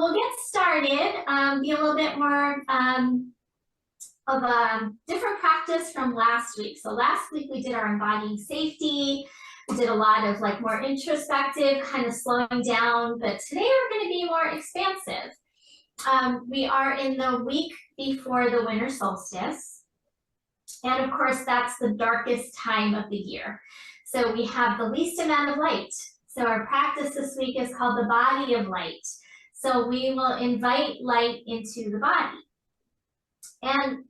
we'll get started, be a little bit more of a different practice from last week. So last week we did our embodying safety. We did a lot of like more introspective, kind of slowing down, but today we're going to be more expansive. We are in the week before the winter solstice. And of course, that's the darkest time of the year. So we have the least amount of light. So our practice this week is called the body of light. So we will invite light into the body. And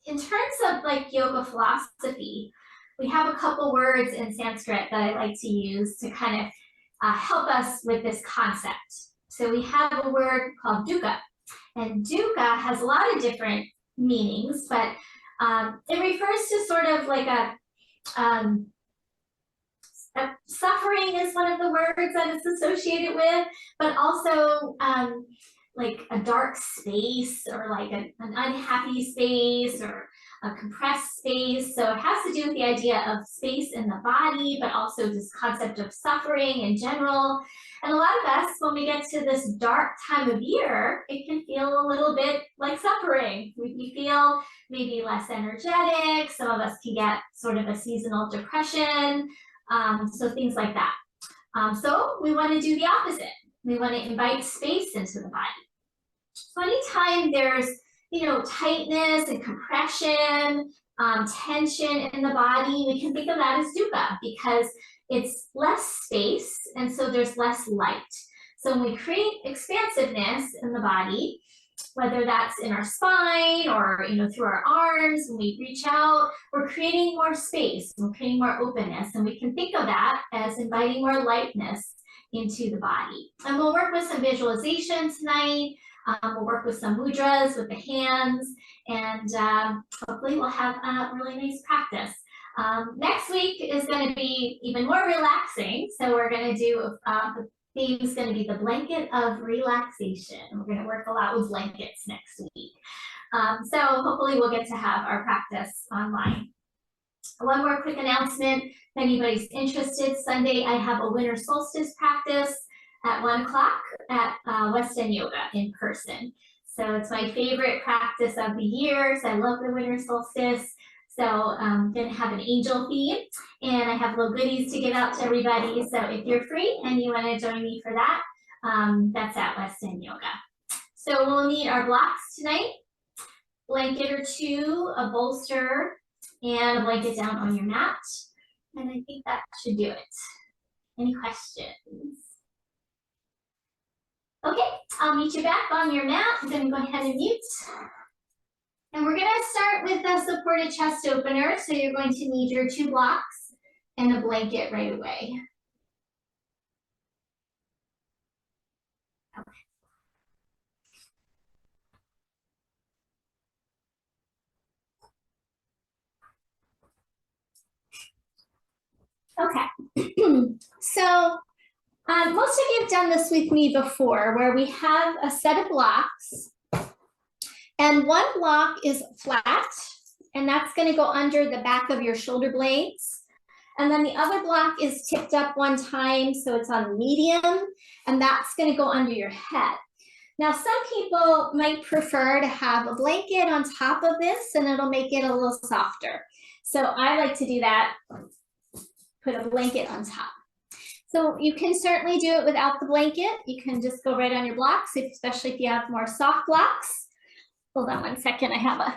in terms of like yoga philosophy, we have a couple words in Sanskrit that I like to use to kind of help us with this concept. So we have a word called dukkha. And dukkha has a lot of different meanings, but it refers to sort of like a suffering is one of the words that it's associated with, but also like a dark space or like an unhappy space or a compressed space. So it has to do with the idea of space in the body, but also this concept of suffering in general. And a lot of us, when we get to this dark time of year, it can feel a little bit like suffering. We feel maybe less energetic. Some of us can get sort of a seasonal depression. So things like that. So we want to do the opposite. We want to invite space into the body. So anytime there's, tightness and compression, tension in the body, we can think of that as dukkha because it's less space and so there's less light. So when we create expansiveness in the body, whether that's in our spine or through our arms, when we reach out, we're creating more space, we're creating more openness, and we can think of that as inviting more lightness into the body. And we'll work with some visualization tonight. We'll work with some mudras with the hands, and hopefully we'll have a really nice practice. Next week is going to be even more relaxing, so we're going to do the theme is going to be the blanket of relaxation. We're going to work a lot with blankets next week. So hopefully we'll get to have our practice online. One more quick announcement. If anybody's interested, Sunday I have a winter solstice practice at 1 o'clock at West End Yoga in person. So it's my favorite practice of the year. So I love the winter solstice. So I'm going to have an angel theme, and I have little goodies to give out to everybody. So if you're free and you want to join me for that, that's at West End Yoga. So we'll need our blocks tonight, blanket or two, a bolster, and a blanket down on your mat. And I think that should do it. Any questions? Okay, I'll meet you back on your mat. I'm going to go ahead and mute. And we're going to start with the supported chest opener. So you're going to need your 2 blocks and a blanket right away. Okay. So most of you have done this with me before, where we have a set of blocks. And one block is flat, and that's going to go under the back of your shoulder blades. And then the other block is tipped up one time, so it's on medium, and that's going to go under your head. Now, some people might prefer to have a blanket on top of this, and it'll make it a little softer. So I like to do that, put a blanket on top. So you can certainly do it without the blanket. You can just go right on your blocks, especially if you have more soft blocks. Hold on 1 second, I have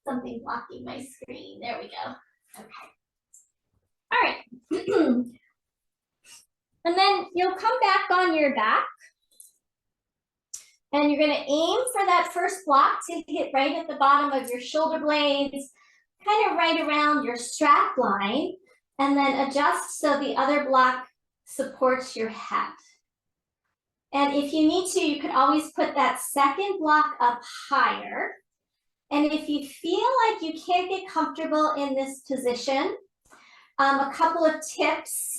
something blocking my screen. There we go. Okay. All right. And then you'll come back on your back. And you're going to aim for that first block to hit right at the bottom of your shoulder blades, kind of right around your strap line, and then adjust so the other block supports your head. And if you need to, you could always put that second block up higher. And if you feel like you can't get comfortable in this position, a couple of tips.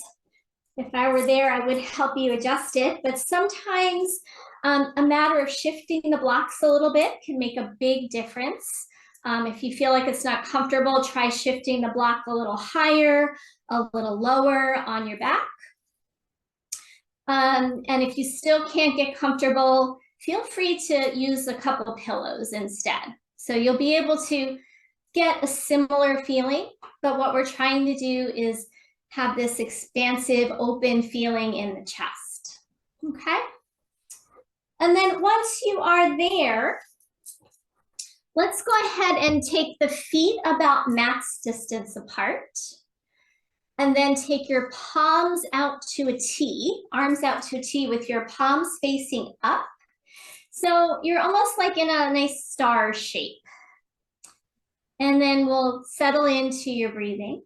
If I were there, I would help you adjust it. But sometimes a matter of shifting the blocks a little bit can make a big difference. If you feel like it's not comfortable, try shifting the block a little higher, a little lower on your back. And if you still can't get comfortable, feel free to use a couple pillows instead. So you'll be able to get a similar feeling, but what we're trying to do is have this expansive, open feeling in the chest, okay? And then once you are there, let's go ahead and take the feet about max distance apart. And then take your palms out to a T, arms out to a T with your palms facing up. So you're almost like in a nice star shape. And then we'll settle into your breathing.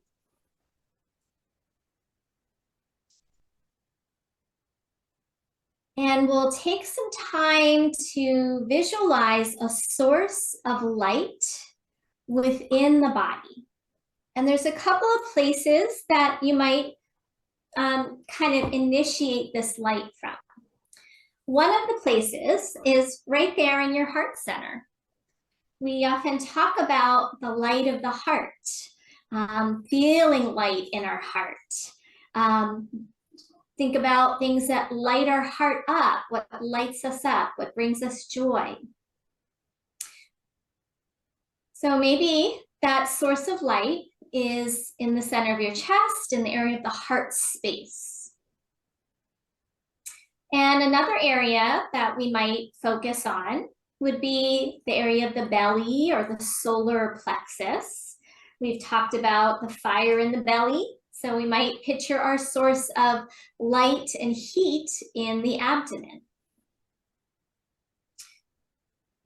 And we'll take some time to visualize a source of light within the body. And there's a couple of places that you might kind of initiate this light from. One of the places is right there in your heart center. We often talk about the light of the heart, feeling light in our heart. Think about things that light our heart up, what lights us up, what brings us joy. So maybe that source of light is in the center of your chest, in the area of the heart space. And another area that we might focus on would be the area of the belly or the solar plexus. We've talked about the fire in the belly, so we might picture our source of light and heat in the abdomen.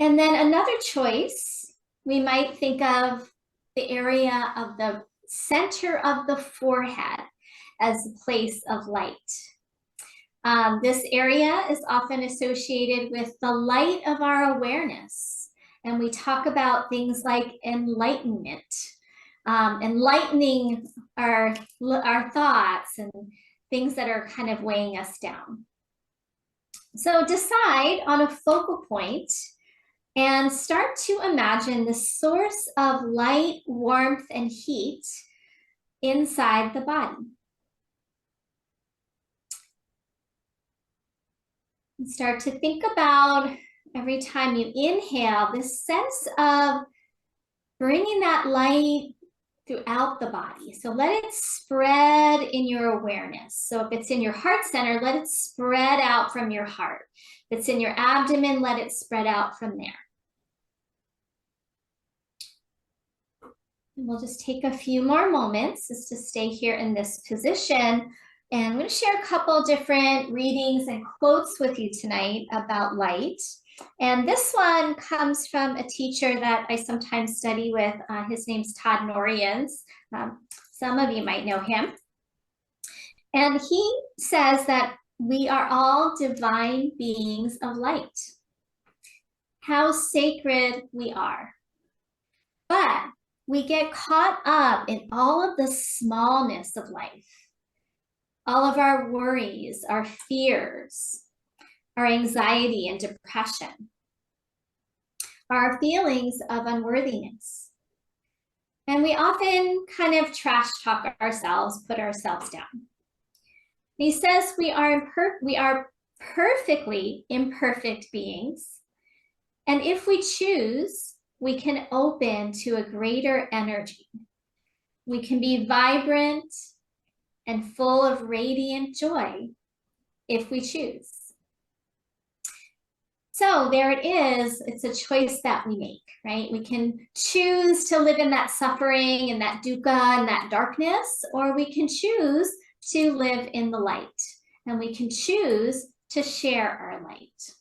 And then another choice, we might think of the area of the center of the forehead as a place of light. This area is often associated with the light of our awareness. And we talk about things like enlightenment, enlightening our thoughts and things that are kind of weighing us down. So decide on a focal point and start to imagine the source of light, warmth, and heat inside the body. And start to think about every time you inhale, this sense of bringing that light throughout the body. So let it spread in your awareness. So if it's in your heart center, let it spread out from your heart. If it's in your abdomen, let it spread out from there. And we'll just take a few more moments just to stay here in this position. And I'm going to share a couple different readings and quotes with you tonight about light. And this one comes from a teacher that I sometimes study with. His name's Todd Norians. Some of you might know him. And he says that we are all divine beings of light. How sacred we are. But we get caught up in all of the smallness of life. All of our worries, our fears, our anxiety and depression, our feelings of unworthiness. And we often kind of trash talk ourselves, put ourselves down. He says we are perfectly imperfect beings. And if we choose, we can open to a greater energy. We can be vibrant and full of radiant joy if we choose. So there it is. It's a choice that we make, right? We can choose to live in that suffering and that dukkha and that darkness, or we can choose to live in the light, and we can choose to share our light.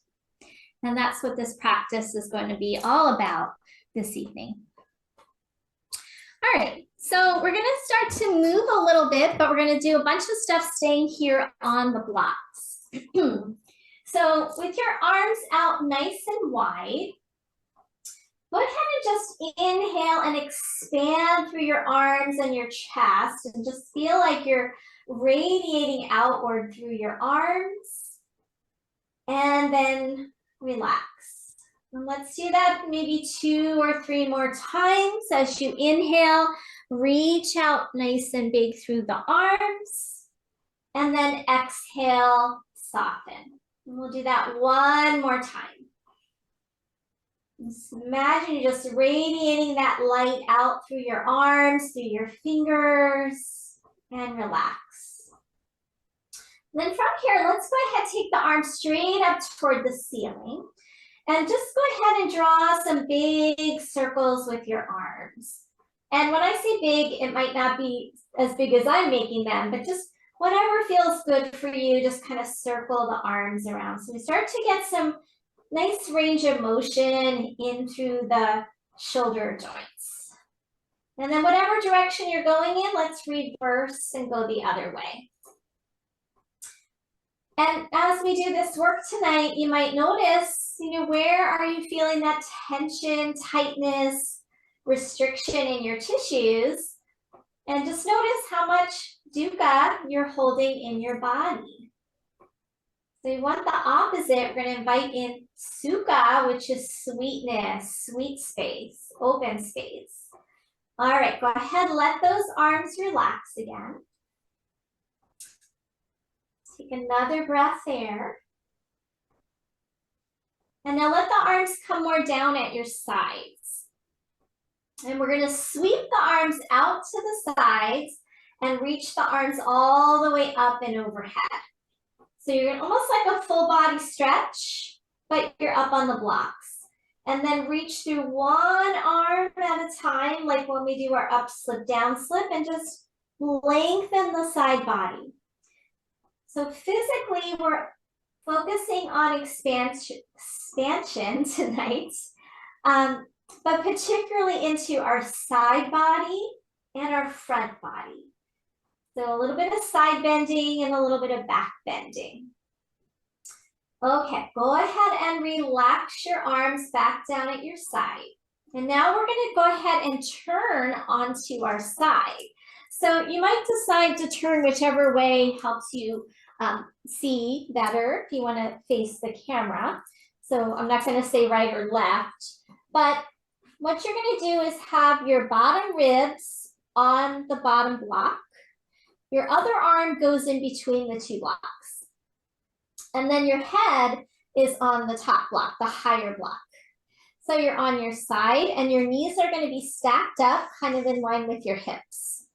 And that's what this practice is going to be all about this evening. All right, so we're gonna start to move a little bit, but we're gonna do a bunch of stuff staying here on the blocks. So with your arms out nice and wide, go ahead and just inhale and expand through your arms and your chest, and just feel like you're radiating outward through your arms, and then relax. And let's do that maybe 2 or 3 more times. As you inhale, reach out nice and big through the arms, and then exhale, soften. And we'll do that one more time. Just imagine you're just radiating that light out through your arms, through your fingers, and relax. Then from here, let's go ahead and take the arms straight up toward the ceiling. And just go ahead and draw some big circles with your arms. And when I say big, it might not be as big as I'm making them, but just whatever feels good for you, just kind of circle the arms around. So we start to get some nice range of motion in through the shoulder joints. And then whatever direction you're going in, let's reverse and go the other way. And as we do this work tonight, you might notice, where are you feeling that tension, tightness, restriction in your tissues? And just notice how much dukkha you're holding in your body. So we want the opposite. We're going to invite in sukha, which is sweetness, sweet space, open space. All right, go ahead, let those arms relax again. Take another breath there. And now let the arms come more down at your sides. And we're going to sweep the arms out to the sides and reach the arms all the way up and overhead. So you're almost like a full body stretch, but you're up on the blocks. And then reach through one arm at a time, like when we do our up slip, down slip, and just lengthen the side body. So physically, we're focusing on expansion tonight, but particularly into our side body and our front body. So a little bit of side bending and a little bit of back bending. Okay, go ahead and relax your arms back down at your side. And now we're going to go ahead and turn onto our side. So you might decide to turn whichever way helps you see better if you want to face the camera. So I'm not going to say right or left, but what you're going to do is have your bottom ribs on the bottom block. Your other arm goes in between the two blocks. And then your head is on the top block, the higher block. So you're on your side and your knees are going to be stacked up kind of in line with your hips.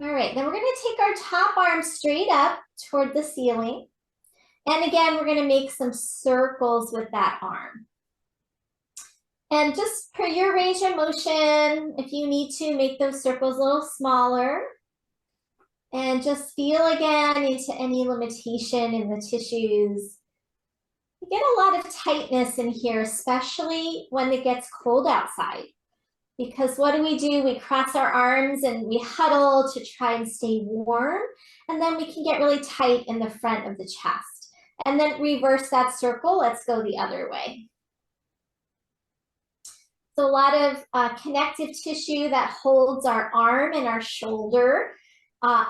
All right, then we're going to take our top arm straight up toward the ceiling. And again, we're going to make some circles with that arm. And just for your range of motion, if you need to, make those circles a little smaller. And just feel again into any limitation in the tissues. You get a lot of tightness in here, especially when it gets cold outside. Because what do? We cross our arms and we huddle to try and stay warm. And then we can get really tight in the front of the chest. And then reverse that circle. Let's go the other way. So a lot of connective tissue that holds our arm and our shoulder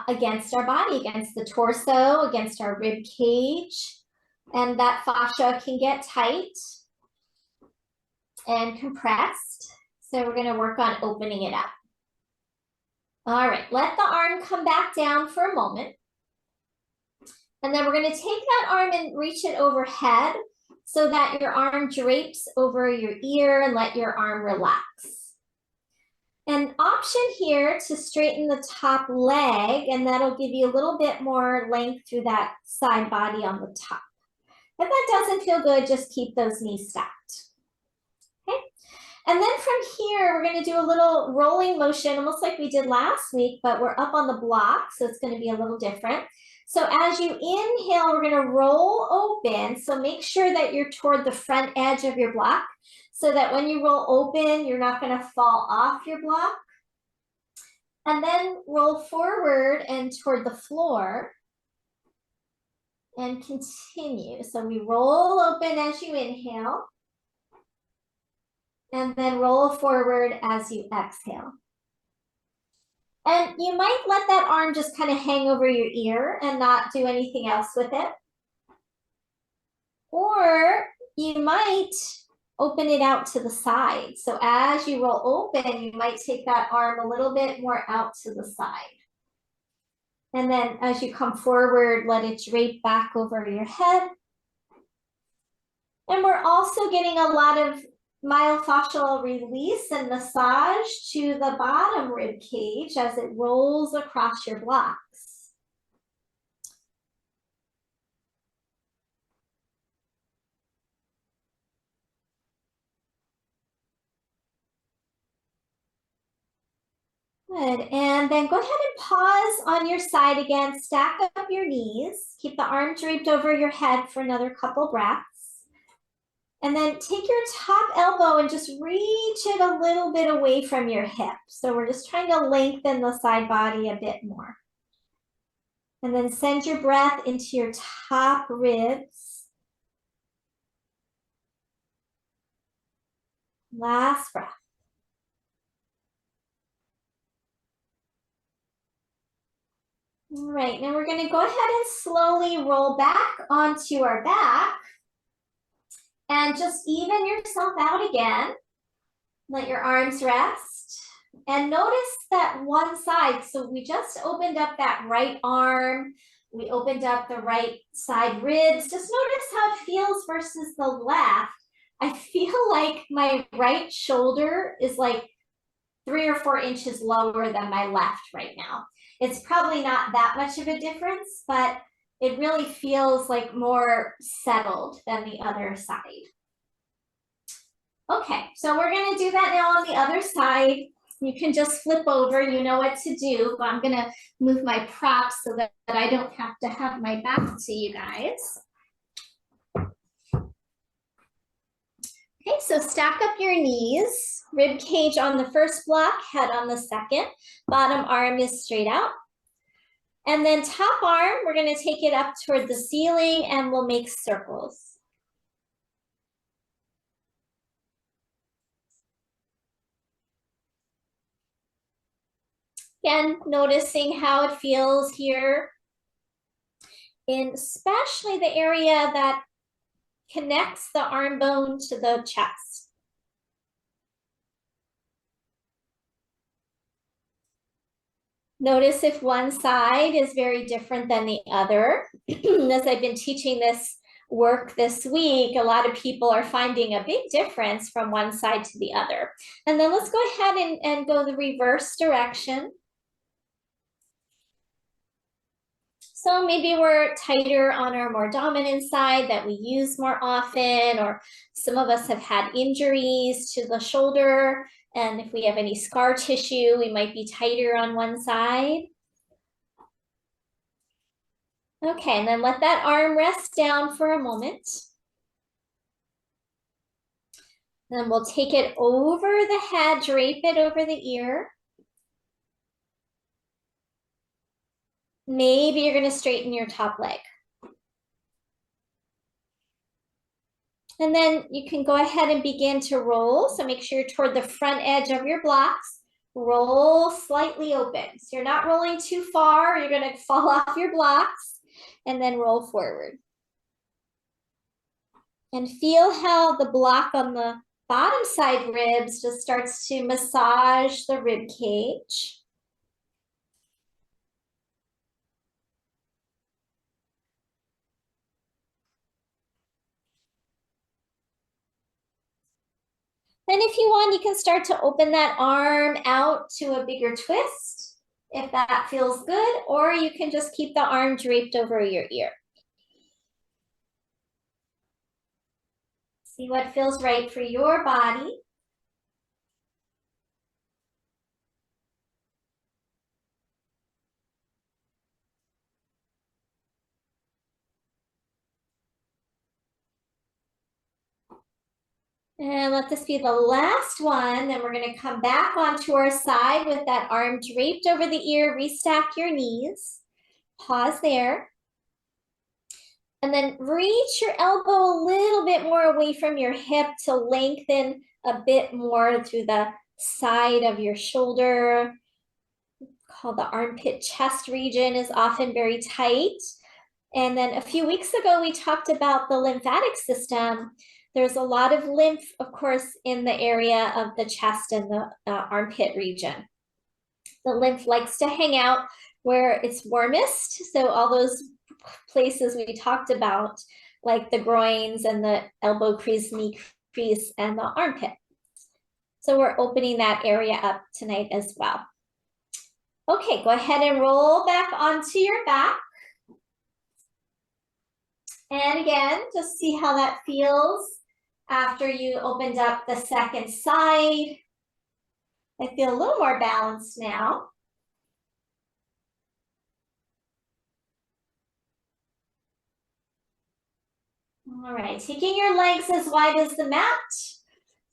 against our body, against the torso, against our rib cage. And that fascia can get tight and compressed. So we're going to work on opening it up. All right, let the arm come back down for a moment. And then we're going to take that arm and reach it overhead so that your arm drapes over your ear and let your arm relax. An option here to straighten the top leg, and that'll give you a little bit more length through that side body on the top. If that doesn't feel good, just keep those knees stacked. Okay. And then from here, we're going to do a little rolling motion, almost like we did last week, but we're up on the block, so it's going to be a little different. So as you inhale, we're going to roll open. So make sure that you're toward the front edge of your block so that when you roll open, you're not going to fall off your block. And then roll forward and toward the floor and continue. So we roll open as you inhale and then roll forward as you exhale. And you might let that arm just kind of hang over your ear and not do anything else with it. Or you might open it out to the side. So as you roll open, you might take that arm a little bit more out to the side. And then as you come forward, let it drape back over your head. And we're also getting a lot of myofascial release and massage to the bottom rib cage as it rolls across your blocks. Good, and then go ahead and pause on your side again, stack up your knees, keep the arm draped over your head for another couple breaths. And then take your top elbow and just reach it a little bit away from your hip. So we're just trying to lengthen the side body a bit more. And then send your breath into your top ribs. Last breath. All right, now we're gonna go ahead and slowly roll back onto our back and just even yourself out again. Let your arms rest and notice that one side. So we just opened up that right arm. We opened up the right side ribs. Just notice how it feels versus the left. I feel like my right shoulder is like 3 or 4 inches lower than my left right now. It's probably not that much of a difference, but it really feels like more settled than the other side. Okay, so we're gonna do that now on the other side. You can just flip over, you know what to do, but I'm gonna move my props so that I don't have to have my back to you guys. Okay, so stack up your knees, rib cage on the first block, head on the second, bottom arm is straight out. And then top arm, we're gonna take it up toward the ceiling and we'll make circles. Again, noticing how it feels here, in especially the area that connects the arm bone to the chest. Notice if one side is very different than the other. As I've been teaching this work this week, a lot of people are finding a big difference from one side to the other. And then let's go ahead and go the reverse direction. So maybe we're tighter on our more dominant side that we use more often, or some of us have had injuries to the shoulder. And if we have any scar tissue, we might be tighter on one side. Okay, and then let that arm rest down for a moment. Then we'll take it over the head, drape it over the ear. Maybe you're gonna straighten your top leg. And then you can go ahead and begin to roll. So make sure you're toward the front edge of your blocks. Roll slightly open. So you're not rolling too far. You're gonna fall off your blocks and then roll forward. And feel how the block on the bottom side ribs just starts to massage the rib cage. Then if you want, you can start to open that arm out to a bigger twist, if that feels good, or you can just keep the arm draped over your ear. See what feels right for your body. And let this be the last one. Then we're going to come back onto our side with that arm draped over the ear. Restack your knees. Pause there. And then reach your elbow a little bit more away from your hip to lengthen a bit more through the side of your shoulder. Called the armpit chest region is often very tight. And then a few weeks ago, we talked about the lymphatic system. There's a lot of lymph, of course, in the area of the chest and the armpit region. The lymph likes to hang out where it's warmest. So all those places we talked about, like the groins and the elbow crease, knee crease, and the armpit. So we're opening that area up tonight as well. Okay, go ahead and roll back onto your back. And again, just see how that feels after you opened up the second side. I feel a little more balanced now. All right, taking your legs as wide as the mat.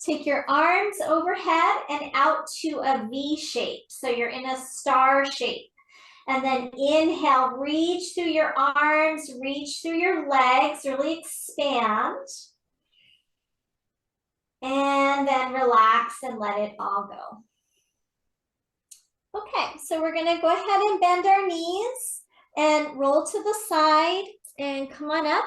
Take your arms overhead and out to a V shape. So you're in a star shape. And then inhale, reach through your arms, reach through your legs, really expand. And then relax and let it all go. Okay, so we're gonna go ahead and bend our knees and roll to the side and come on up.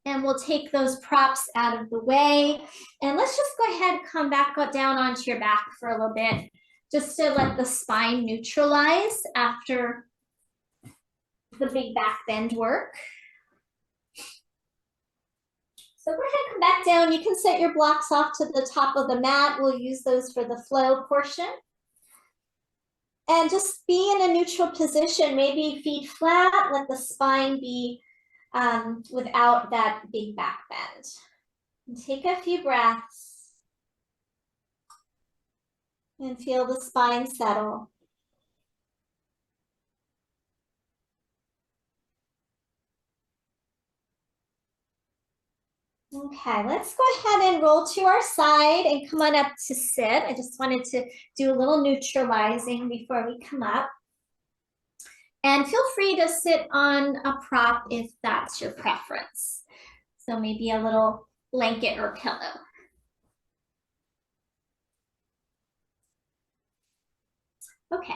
And we'll take those props out of the way. And let's just go ahead and come back down onto your back for a little bit, just to let the spine neutralize after the big back bend work. So go ahead and come back down. You can set your blocks off to the top of the mat. We'll use those for the flow portion. And just be in a neutral position, maybe feet flat, let the spine be without that big back bend. And take a few breaths and feel the spine settle. Okay, let's go ahead and roll to our side and come on up to sit. I just wanted to do a little neutralizing before we come up. And feel free to sit on a prop if that's your preference. So maybe a little blanket or pillow. Okay,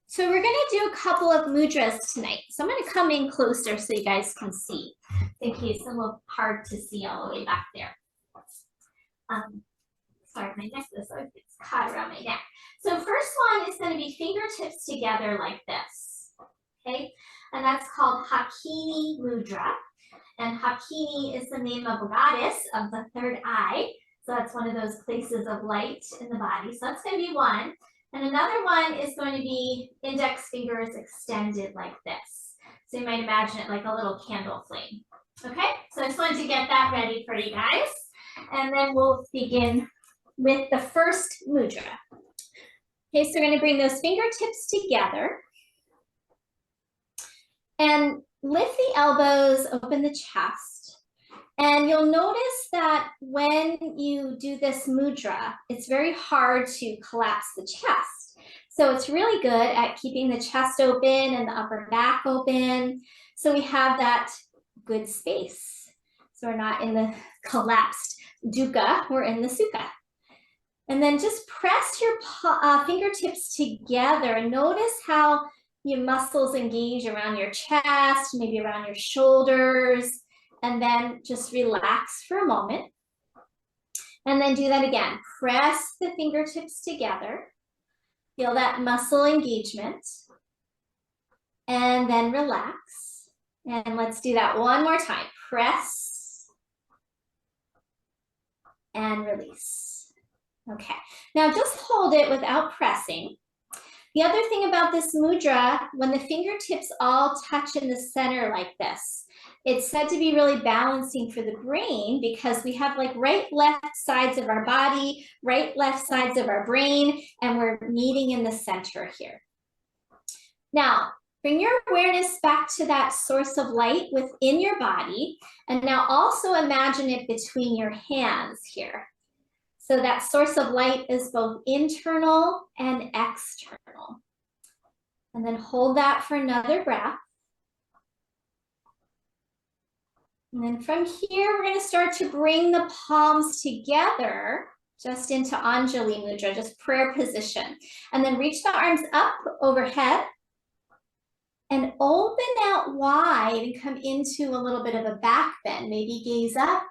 so we're gonna do a couple of mudras tonight. So I'm gonna come in closer so you guys can see, in case it's a little hard to see all the way back there. Sorry, my necklace gets caught around my neck. So first one is gonna be fingertips together like this, okay? And that's called Hakini Mudra. And Hakini is the name of a goddess of the third eye. So that's one of those places of light in the body. So that's gonna be one. And another one is going to be index fingers extended like this. So you might imagine it like a little candle flame. Okay, so I just wanted to get that ready for you guys. And then we'll begin with the first mudra. Okay, so we're gonna bring those fingertips together. And lift the elbows, open the chest. And you'll notice that when you do this mudra, it's very hard to collapse the chest. So it's really good at keeping the chest open and the upper back open. So we have that good space. So we're not in the collapsed dukkha, we're in the sukha. And then just press your fingertips together and notice how your muscles engage around your chest, maybe around your shoulders, and then just relax for a moment. And then do that again. Press the fingertips together. Feel that muscle engagement. And then relax. And let's do that one more time. Press and release. Okay, now just hold it without pressing. The other thing about this mudra, when the fingertips all touch in the center like this, it's said to be really balancing for the brain because we have like right, left sides of our body, right, left sides of our brain, and we're meeting in the center here. Now, bring your awareness back to that source of light within your body, and now also imagine it between your hands here. So that source of light is both internal and external. And then hold that for another breath. And then from here, we're going to start to bring the palms together just into Anjali Mudra, just prayer position. And then reach the arms up overhead and open out wide and come into a little bit of a back bend. Maybe gaze up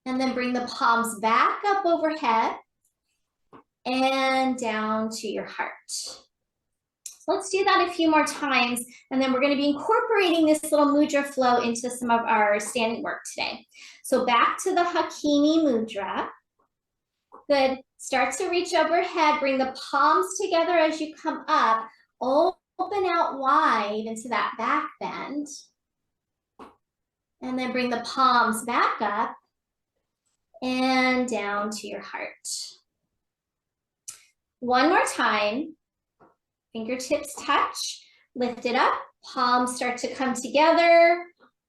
and then bring the palms back up overhead and down to your heart. Let's do that a few more times, and then we're going to be incorporating this little mudra flow into some of our standing work today. So back to the Hakini mudra. Good. Start to reach overhead. Bring the palms together as you come up. Open out wide into that back bend. And then bring the palms back up and down to your heart. One more time. Fingertips touch, lift it up, palms start to come together,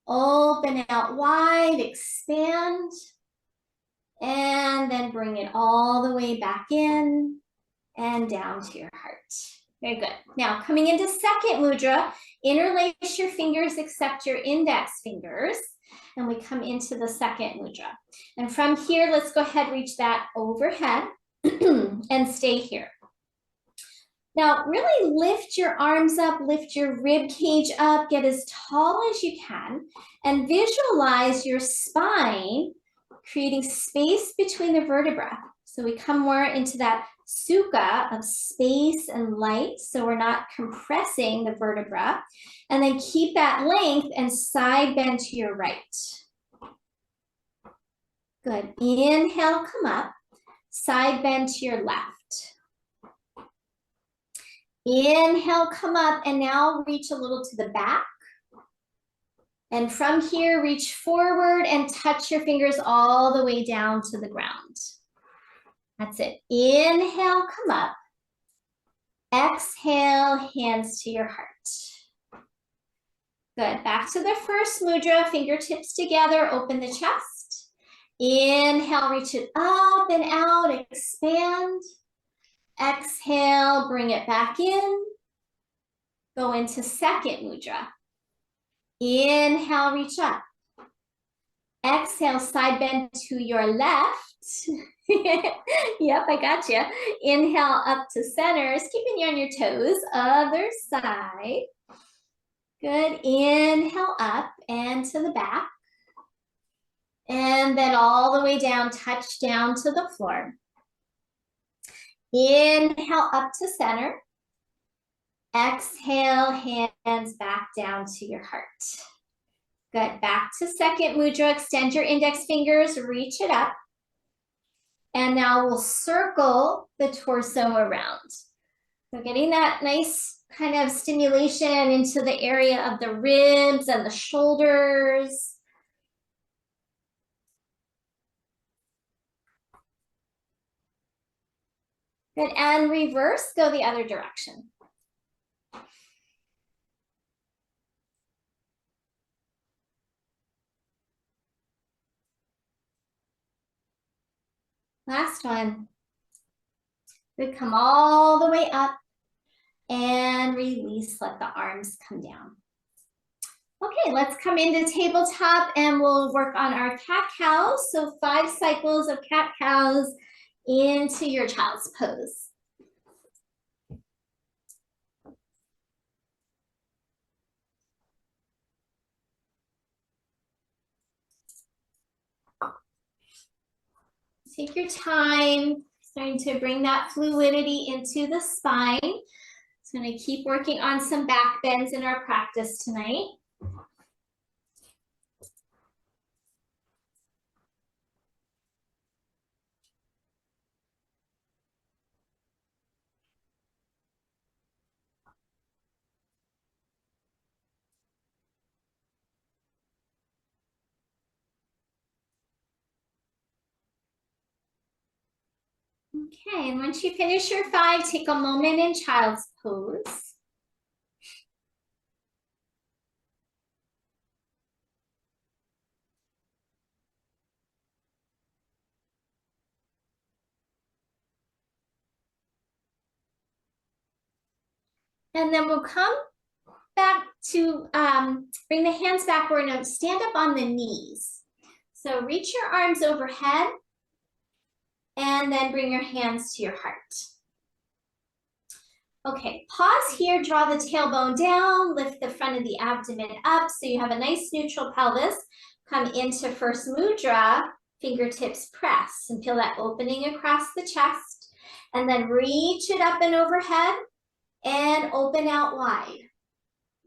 open out wide, expand, and then bring it all the way back in and down to your heart. Very good. Now, coming into second mudra, interlace your fingers except your index fingers, and we come into the second mudra. And from here, let's go ahead, reach that overhead and stay here. Now, really lift your arms up, lift your rib cage up, get as tall as you can, and visualize your spine creating space between the vertebrae. So we come more into that sukha of space and light, so we're not compressing the vertebra. And then keep that length and side bend to your right. Good. Inhale, come up, side bend to your left. Inhale, come up, and now reach a little to the back. And from here, reach forward and touch your fingers all the way down to the ground. That's it. Inhale, come up. Exhale, hands to your heart. Good. Back to the first mudra, fingertips together, open the chest. Inhale, reach it up and out, expand. Exhale, bring it back in. Go into second mudra. Inhale, reach up. Exhale, side bend to your left. Yep, I got you. Inhale, up to center, keeping you on your toes. Other side. Good. Inhale, up and to the back. And then all the way down, touch down to the floor. Inhale, up to center. Exhale, hands back down to your heart. Good. Back to second mudra. Extend your index fingers, reach it up. And now we'll circle the torso around. So getting that nice kind of stimulation into the area of the ribs and the shoulders. Good. And reverse, go the other direction. Last one. Good, come all the way up and release, let the arms come down. Okay, let's come into tabletop and we'll work on our cat-cows. So 5 cycles of cat-cows into your child's pose. Take your time, starting to bring that fluidity into the spine. So I'm going to keep working on some back bends in our practice tonight. Okay, and once you finish your 5, take a moment in child's pose. And then we'll come back to bring the hands back. We're going to stand up on the knees. So reach your arms overhead and then bring your hands to your heart. Okay, pause here, draw the tailbone down, lift the front of the abdomen up so you have a nice neutral pelvis. Come into first mudra, fingertips press and feel that opening across the chest. And then reach it up and overhead and open out wide.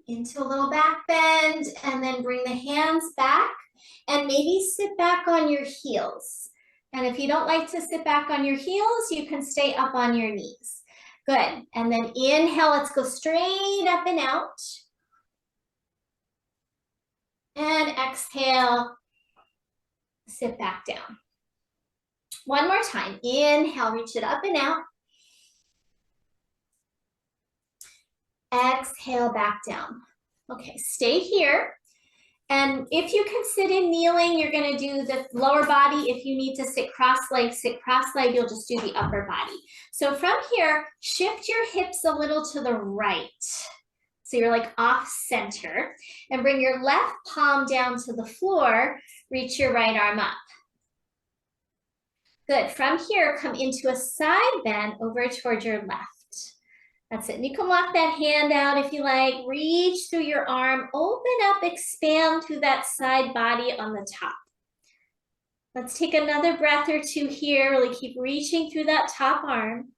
Into a little back bend, and then bring the hands back and maybe sit back on your heels. And if you don't like to sit back on your heels, you can stay up on your knees. Good. And then inhale, let's go straight up and out. And exhale, sit back down. One more time. Inhale, reach it up and out. Exhale, back down. Okay, stay here. And if you can sit in kneeling, you're gonna do the lower body. If you need to sit cross-legged, you'll just do the upper body. So from here, shift your hips a little to the right. So you're like off center, and bring your left palm down to the floor, reach your right arm up. Good, from here, come into a side bend over toward your left. That's it, and you can walk that hand out if you like, reach through your arm, open up, expand through that side body on the top. Let's take another breath or two here, really keep reaching through that top arm.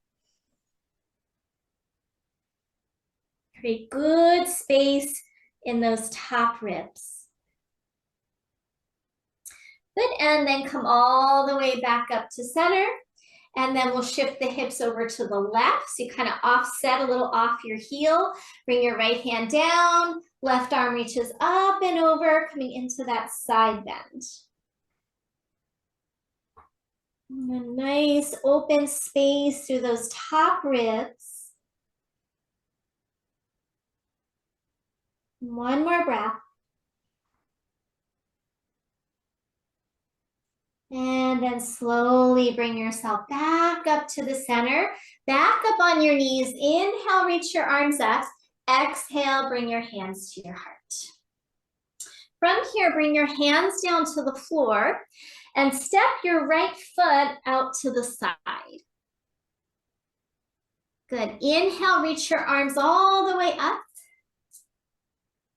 Create good space in those top ribs. Good, and then come all the way back up to center. And then we'll shift the hips over to the left. So you kind of offset a little off your heel. Bring your right hand down. Left arm reaches up and over, coming into that side bend. And a nice open space through those top ribs. One more breath. And then slowly bring yourself back up to the center, back up on your knees. Inhale, reach your arms up. Exhale, bring your hands to your heart. From here, bring your hands down to the floor and step your right foot out to the side. Good. Inhale, reach your arms all the way up.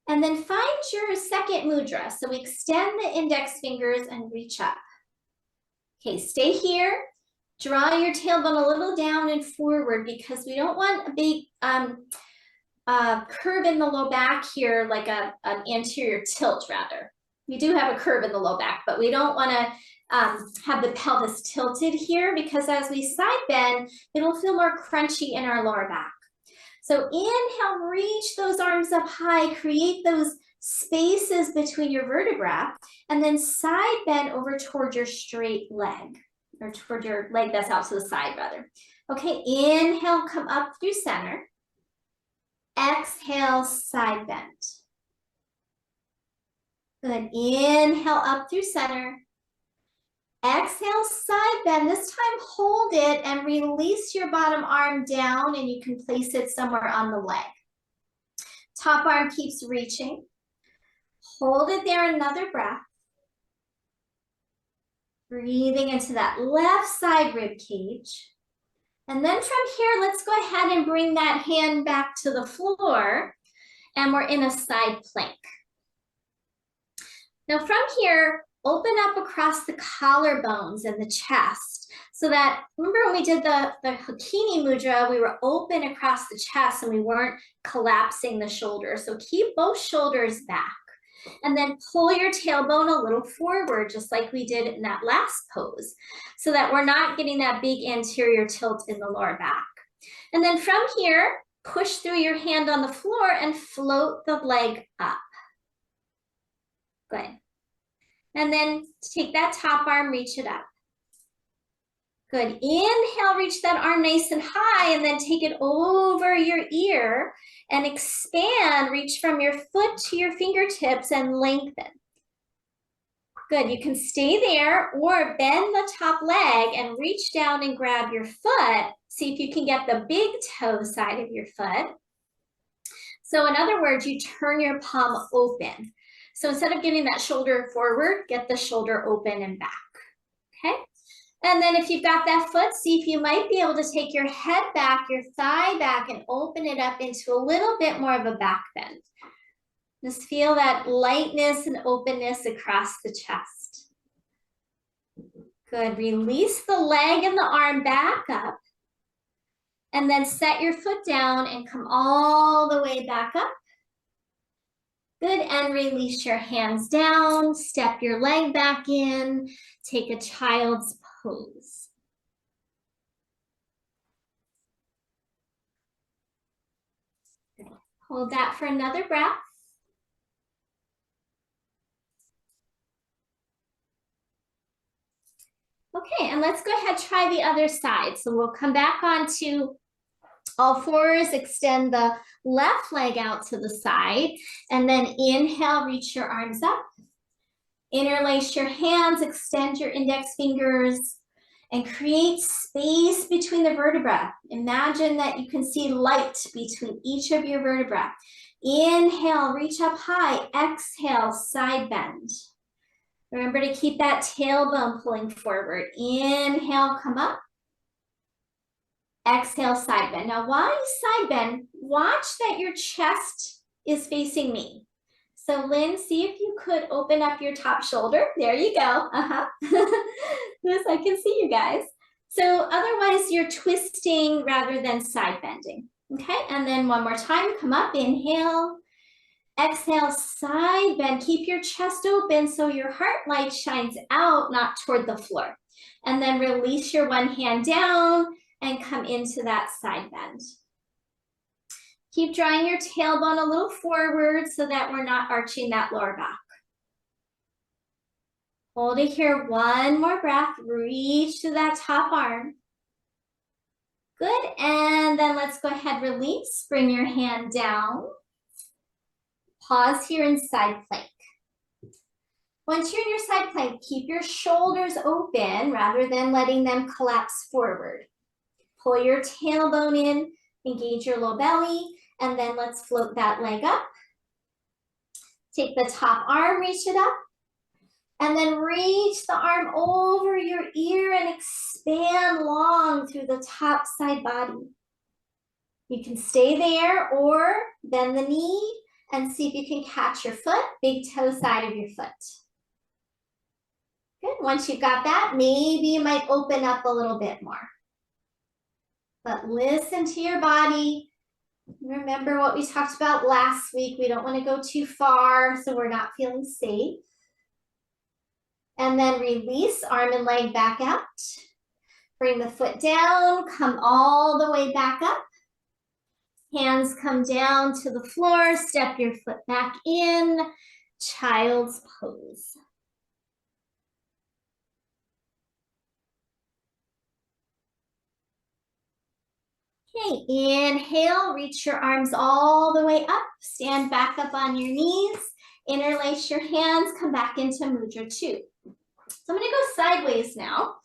And then find your second mudra. So we extend the index fingers and reach up. Okay, stay here. Draw your tailbone a little down and forward because we don't want a big curve in the low back here, like an anterior tilt rather. We do have a curve in the low back, but we don't want to have the pelvis tilted here because as we side bend, it'll feel more crunchy in our lower back. So inhale, reach those arms up high, create those spaces between your vertebrae, and then side bend over toward your straight leg, or toward your leg that's out to the side rather. Okay, inhale, come up through center. Exhale, side bend. Good, inhale up through center. Exhale, side bend. This time hold it and release your bottom arm down and you can place it somewhere on the leg. Top arm keeps reaching. Hold it there, another breath. Breathing into that left side rib cage. And then from here, let's go ahead and bring that hand back to the floor. And we're in a side plank. Now from here, open up across the collarbones and the chest. So that, remember when we did the Hakini mudra, we were open across the chest and we weren't collapsing the shoulders. So keep both shoulders back. And then pull your tailbone a little forward, just like we did in that last pose, so that we're not getting that big anterior tilt in the lower back. And then from here, push through your hand on the floor and float the leg up. Good. And then take that top arm, reach it up. Good. Inhale, reach that arm nice and high, and then take it over your ear and expand. Reach from your foot to your fingertips and lengthen. Good. You can stay there or bend the top leg and reach down and grab your foot. See if you can get the big toe side of your foot. So in other words, you turn your palm open. So instead of getting that shoulder forward, get the shoulder open and back. Okay. And then if you've got that foot, see if you might be able to take your head back, your thigh back, and open it up into a little bit more of a back bend. Just feel that lightness and openness across the chest. Good, release the leg and the arm back up. And then set your foot down and come all the way back up. Good, and release your hands down, step your leg back in, take a child's pose. Hold that for another breath. Okay, and let's go ahead, try the other side. So we'll come back onto all fours, extend the left leg out to the side, and then inhale, reach your arms up. Interlace your hands, extend your index fingers, and create space between the vertebrae. Imagine that you can see light between each of your vertebrae. Inhale, reach up high. Exhale, side bend. Remember to keep that tailbone pulling forward. Inhale, come up. Exhale, side bend. Now, while you side bend, watch that your chest is facing me. So, Lynn, see if you could open up your top shoulder. There you go. Yes, I can see you guys. So, otherwise, you're twisting rather than side bending. Okay, and then one more time. Come up, inhale. Exhale, side bend. Keep your chest open so your heart light shines out, not toward the floor. And then release your one hand down and come into that side bend. Keep drawing your tailbone a little forward so that we're not arching that lower back. Hold it here, one more breath. Reach to that top arm. Good, and then let's go ahead, release. Bring your hand down. Pause here in side plank. Once you're in your side plank, keep your shoulders open rather than letting them collapse forward. Pull your tailbone in, engage your low belly, and then let's float that leg up. Take the top arm, reach it up, and then reach the arm over your ear and expand long through the top side body. You can stay there or bend the knee and see if you can catch your foot, big toe side of your foot. Good, once you've got that, maybe you might open up a little bit more. But listen to your body. Remember what we talked about last week. We don't want to go too far so we're not feeling safe. And then release, arm and leg back out. Bring the foot down, come all the way back up. Hands come down to the floor, step your foot back in, child's pose. Okay, inhale, reach your arms all the way up, stand back up on your knees, interlace your hands, come back into mudra 2. So I'm gonna go sideways now.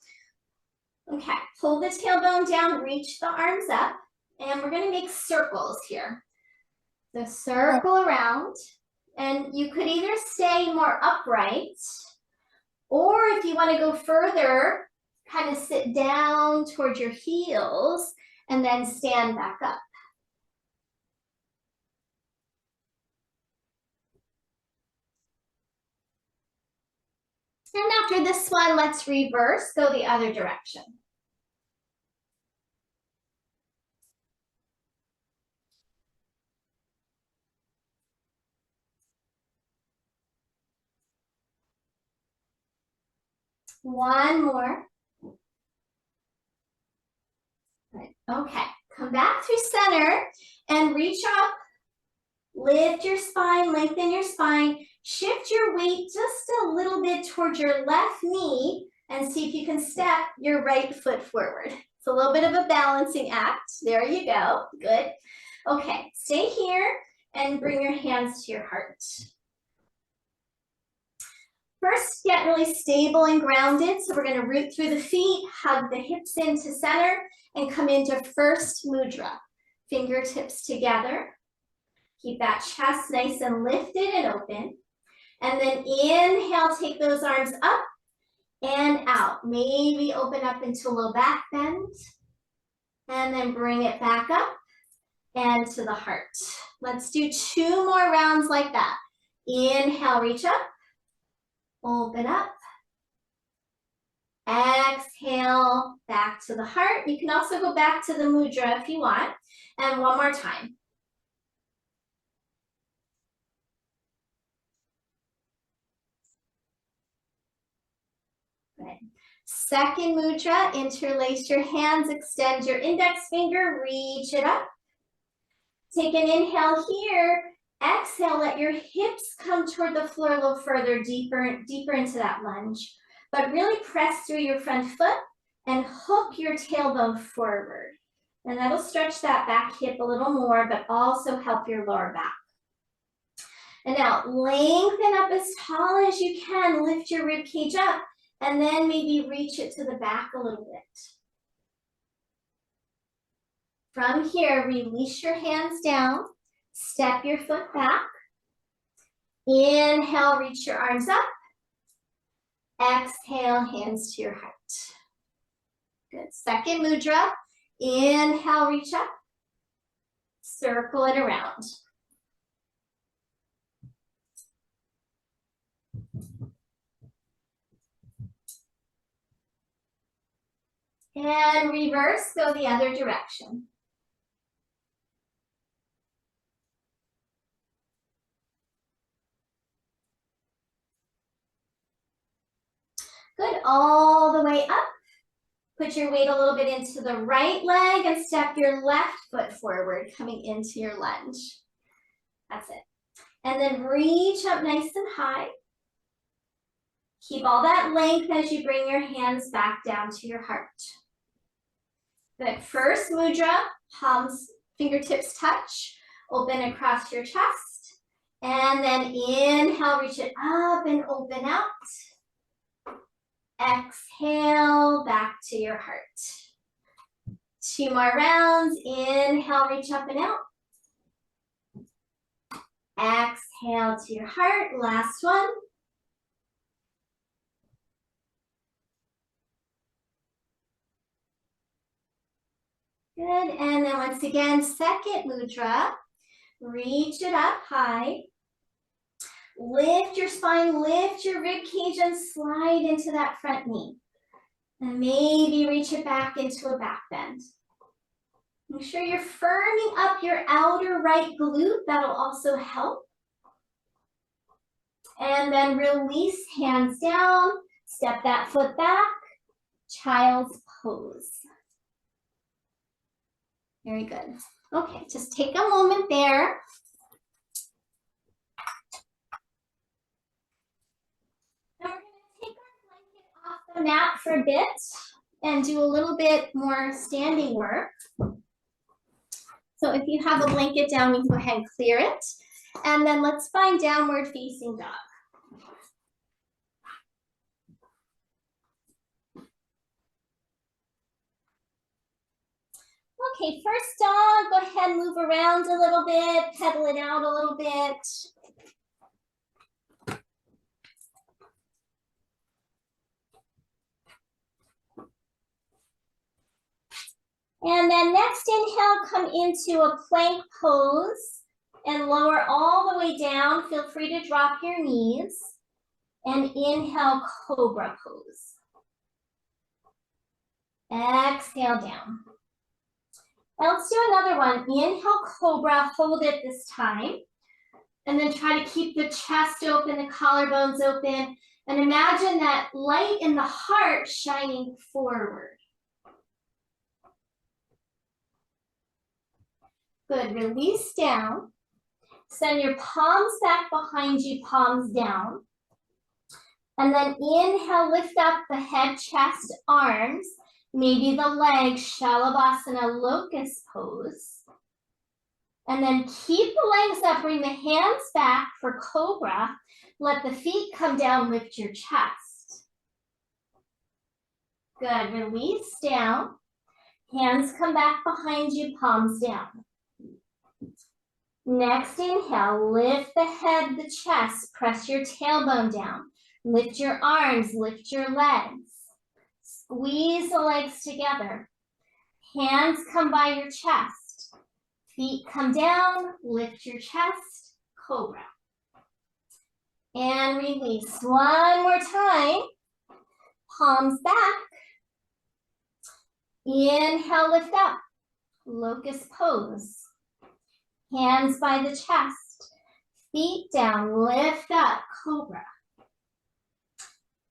Okay, pull the tailbone down, reach the arms up, and we're gonna make circles here. So circle around, and you could either stay more upright, or if you wanna go further, kind of sit down towards your heels, and then stand back up. And after this one, let's reverse, go the other direction. One more. Good. Okay, come back through center and reach up. Lift your spine, lengthen your spine. Shift your weight just a little bit towards your left knee and see if you can step your right foot forward. It's a little bit of a balancing act. There you go. Good. Okay, stay here and bring your hands to your heart. First, get really stable and grounded. So we're going to root through the feet, hug the hips into center, and come into first mudra. Fingertips together. Keep that chest nice and lifted and open. And then inhale, take those arms up and out. Maybe open up into low back bend. And then bring it back up and to the heart. Let's do 2 more rounds like that. Inhale, reach up. Open up. Exhale, back to the heart. You can also go back to the mudra if you want. And one more time. Good. Second mudra, interlace your hands, extend your index finger, reach it up. Take an inhale here. Exhale, let your hips come toward the floor a little further, deeper into that lunge. But really press through your front foot and hook your tailbone forward. And that'll stretch that back hip a little more, but also help your lower back. And now lengthen up as tall as you can, lift your rib cage up, and then maybe reach it to the back a little bit. From here, release your hands down, step your foot back. Inhale, reach your arms up. Exhale, hands to your heart. Good. Second mudra. Inhale, reach up. Circle it around. And reverse, go the other direction. Good, all the way up. Put your weight a little bit into the right leg and step your left foot forward, coming into your lunge. That's it. And then reach up nice and high. Keep all that length as you bring your hands back down to your heart. Good, first mudra, palms, fingertips touch, open across your chest. And then inhale, reach it up and open out. Exhale, back to your heart. 2 more rounds. Inhale, reach up and out. Exhale to your heart. Last one. Good, and then once again, second mudra. Reach it up high. Lift your spine, lift your rib cage and slide into that front knee. And maybe reach it back into a back bend. Make sure you're firming up your outer right glute. That'll also help. And then release, hands down. Step that foot back. Child's pose. Very good. Okay, just take a moment there. Now we're going to take our blanket off the mat for a bit and do a little bit more standing work. So if you have a blanket down, you can go ahead and clear it. And then let's find downward facing dog. Okay, first dog, go ahead and move around a little bit, pedal it out a little bit. And then next inhale, come into a plank pose and lower all the way down. Feel free to drop your knees. And inhale, cobra pose. Exhale down. Now let's do another one. Inhale, cobra, hold it this time. And then try to keep the chest open, the collarbones open. And imagine that light in the heart shining forward. Good, release down. Send your palms back behind you, palms down. And then inhale, lift up the head, chest, arms. Maybe the legs, Shalabhasana, locust pose. And then keep the legs up, bring the hands back for cobra. Let the feet come down, lift your chest. Good, release down. Hands come back behind you, palms down. Next inhale, lift the head, the chest, press your tailbone down. Lift your arms, lift your legs. Squeeze the legs together. Hands come by your chest. Feet come down, lift your chest, cobra. And release. One more time. palms back. Inhale, lift up, locust pose. Hands by the chest, feet down, lift up, cobra.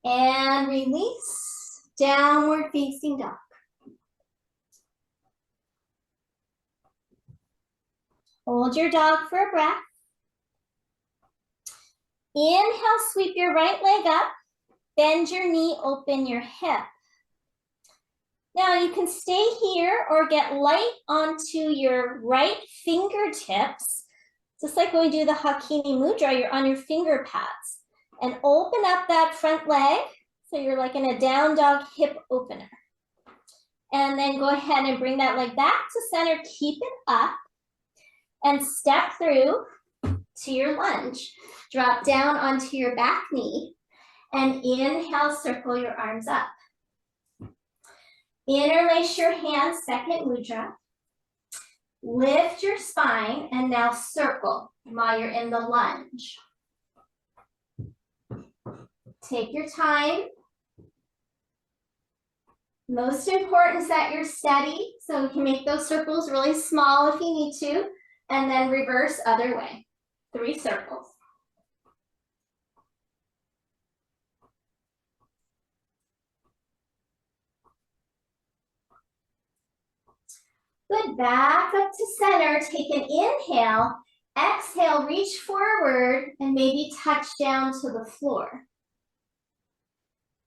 And release, downward facing dog. Hold your dog for a breath. Inhale, sweep your right leg up, bend your knee, open your hip. Now you can stay here or get light onto your right fingertips. Just like when we do the Hakini Mudra, you're on your finger pads. And open up that front leg, so you're like in a down dog hip opener. And then go ahead and bring that leg back to center, keep it up, and step through to your lunge. Drop down onto your back knee, and inhale, circle your arms up. Interlace your hands, second mudra. Lift your spine, and now circle while you're in the lunge. Take your time. Most important is that you're steady, so you can make those circles really small if you need to, and then reverse other way. 3 circles. Good, back up to center, take an inhale, exhale, reach forward, and maybe touch down to the floor.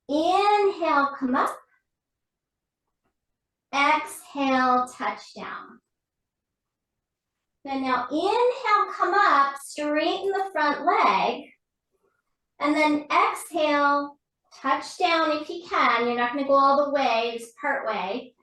Inhale, come up. Exhale, touch down. And now inhale, come up, straighten the front leg, and then exhale, touch down if you can. You're not gonna go all the way, just part way.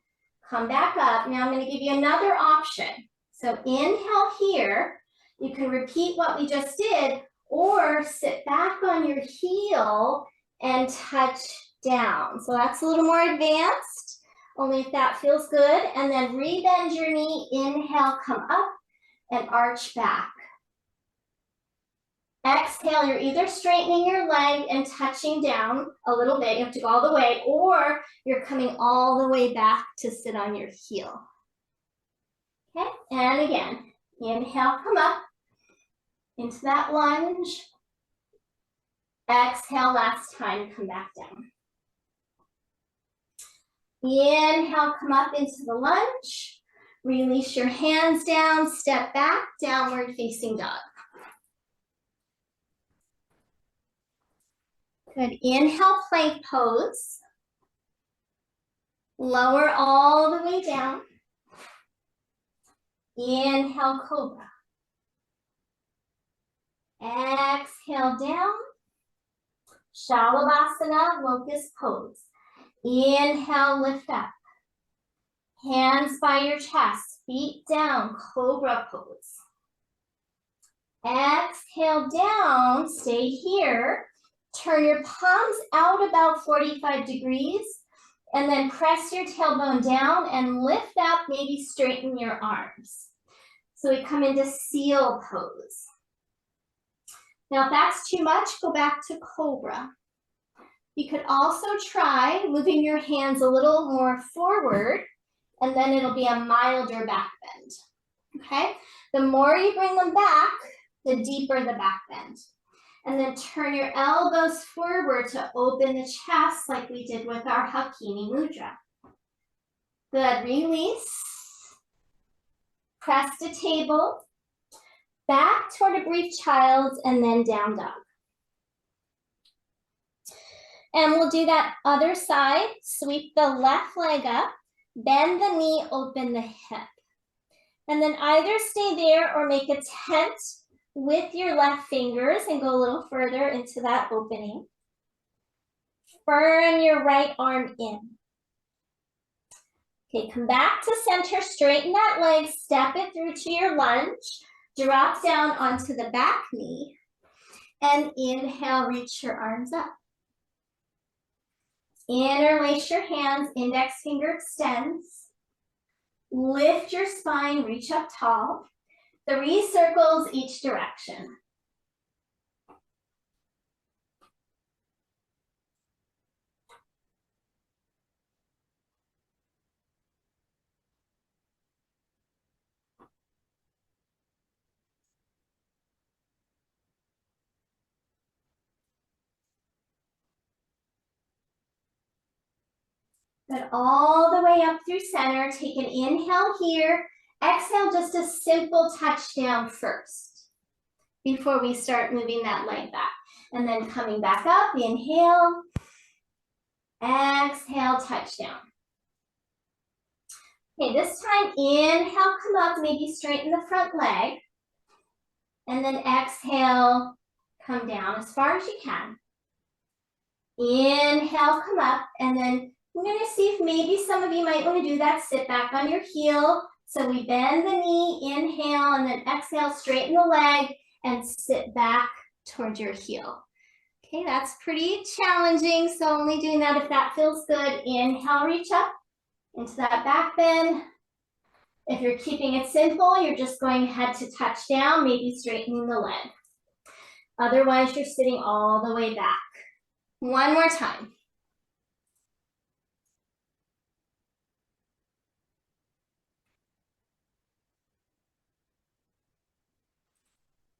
Come back up. Now I'm gonna give you another option. So inhale here, you can repeat what we just did, or sit back on your heel and touch down. So that's a little more advanced, only if that feels good. And then rebend your knee, inhale, come up and arch back. Exhale, you're either straightening your leg and touching down a little bit, you have to go all the way, or you're coming all the way back to sit on your heel. Okay, and again, inhale, come up into that lunge. Exhale, last time, come back down. Inhale, come up into the lunge. Release your hands down, step back, downward facing dog. Good, inhale, plank pose. Lower all the way down. Inhale, cobra. Exhale, down. Shalabhasana, locust pose. Inhale, lift up. Hands by your chest, feet down, cobra pose. Exhale, down, stay here. Turn your palms out about 45 degrees, and then press your tailbone down and lift up, maybe straighten your arms. So we come into seal pose. Now if that's too much, go back to cobra. You could also try moving your hands a little more forward, and then it'll be a milder back bend, okay? The more you bring them back, the deeper the back bend. And then turn your elbows forward to open the chest like we did with our Hakini Mudra. Good, release. Press to table. Back toward a brief child's and then down dog. And we'll do that other side. Sweep the left leg up, bend the knee, open the hip. And then either stay there or make a tent with your left fingers and go a little further into that opening. Firm your right arm in. Okay, come back to center, straighten that leg, step it through to your lunge, drop down onto the back knee, and inhale, reach your arms up. Interlace your hands, index finger extends. Lift your spine, reach up tall. 3 circles each direction. Good, all the way up through center. Take an inhale here. Exhale, just a simple touchdown first before we start moving that leg back. And then coming back up, inhale, exhale, touchdown. Okay, this time, inhale, come up, maybe straighten the front leg. And then exhale, come down as far as you can. Inhale, come up, and then I'm gonna see if maybe some of you might wanna do that, sit back on your heel. So we bend the knee, inhale, and then exhale, straighten the leg, and sit back towards your heel. Okay, that's pretty challenging, so only doing that if that feels good. Inhale, reach up into that back bend. If you're keeping it simple, you're just going head to touch down, maybe straightening the leg. Otherwise, you're sitting all the way back. One more time.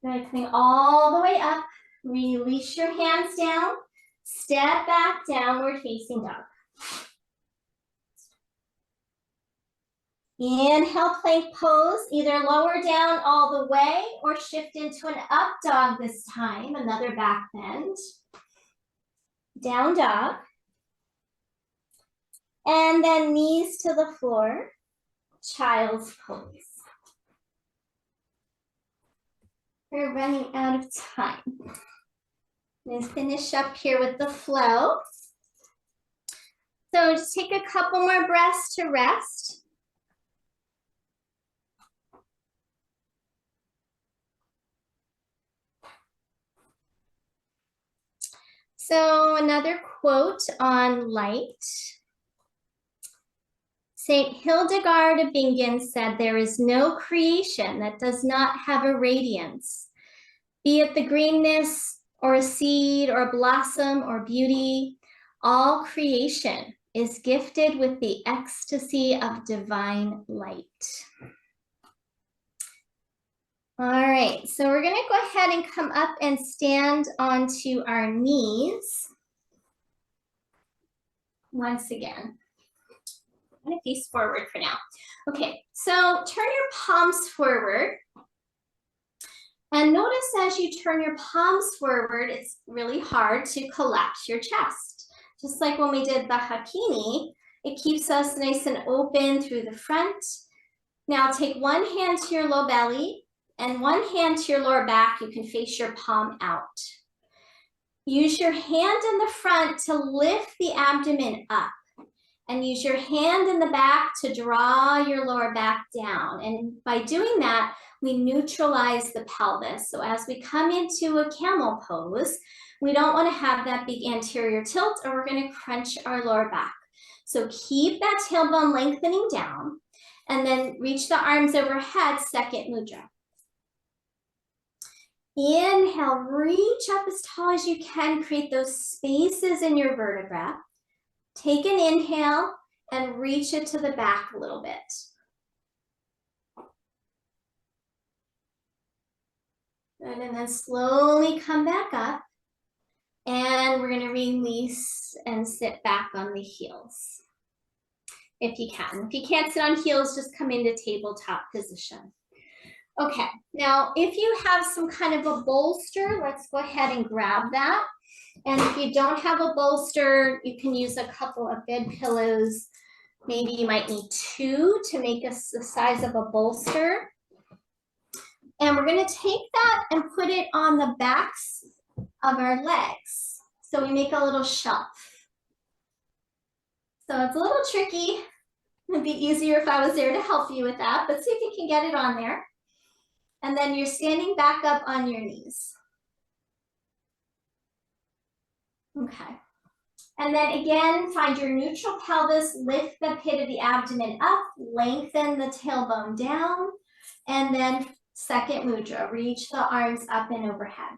Good, coming all the way up. Release your hands down. Step back, downward facing dog. Inhale, plank pose. Either lower down all the way or shift into an up dog this time. Another back bend. Down dog. And then knees to the floor. Child's pose. We're running out of time. Let's finish up here with the flow. So just take a couple more breaths to rest. So another quote on light. Saint Hildegard of Bingen said, "There is no creation that does not have a radiance, be it the greenness or a seed or a blossom or beauty. All creation is gifted with the ecstasy of divine light." All right, so we're gonna go ahead and come up and stand onto our knees. Once again. I'm gonna face forward for now. Okay, so turn your palms forward. And notice as you turn your palms forward, it's really hard to collapse your chest. Just like when we did the hakini, it keeps us nice and open through the front. Now take one hand to your low belly and one hand to your lower back. You can face your palm out. Use your hand in the front to lift the abdomen up. And use your hand in the back to draw your lower back down. And by doing that, we neutralize the pelvis. So as we come into a camel pose, we don't want to have that big anterior tilt or we're going to crunch our lower back. So keep that tailbone lengthening down and then reach the arms overhead, second mudra. Inhale, reach up as tall as you can, create those spaces in your vertebra. Take an inhale and reach it to the back a little bit. Good, and then slowly come back up. And we're going to release and sit back on the heels. If you can. If you can't sit on heels, just come into tabletop position. Okay, now if you have some kind of a bolster, let's go ahead and grab that. And if you don't have a bolster, you can use a couple of bed pillows. Maybe you might need two to make us the size of a bolster. And we're going to take that and put it on the backs of our legs. So we make a little shelf. So it's a little tricky. It'd be easier if I was there to help you with that, but see if you can get it on there. And then you're standing back up on your knees. Okay. And then again, find your neutral pelvis, lift the pit of the abdomen up, lengthen the tailbone down, and then second mudra, reach the arms up and overhead.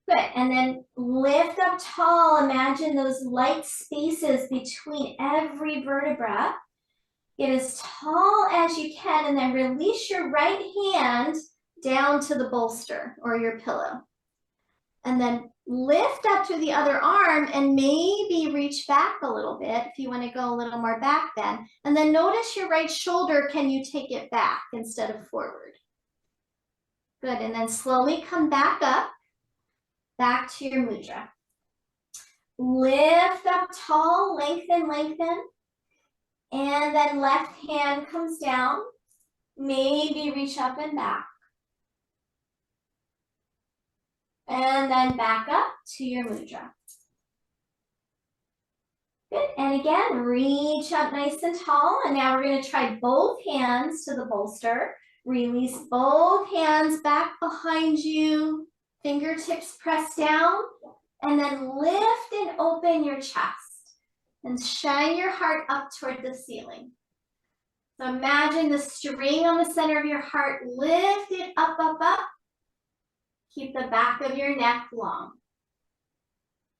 Good, and then lift up tall, imagine those light spaces between every vertebra. Get as tall as you can, and then release your right hand down to the bolster or your pillow. And then Lift up to the other arm and maybe reach back a little bit if you want to go a little more back then. And then notice your right shoulder, can you take it back instead of forward? Good, and then slowly come back up, back to your mudra. Lift up tall, lengthen, lengthen. And then left hand comes down, maybe reach up and back. And then back up to your mudra. Good, and again, reach up nice and tall. And now we're gonna try both hands to the bolster. Release both hands back behind you. Fingertips press down. And then lift and open your chest. And shine your heart up toward the ceiling. So imagine the string on the center of your heart. Lift it up, up, up. Keep the back of your neck long.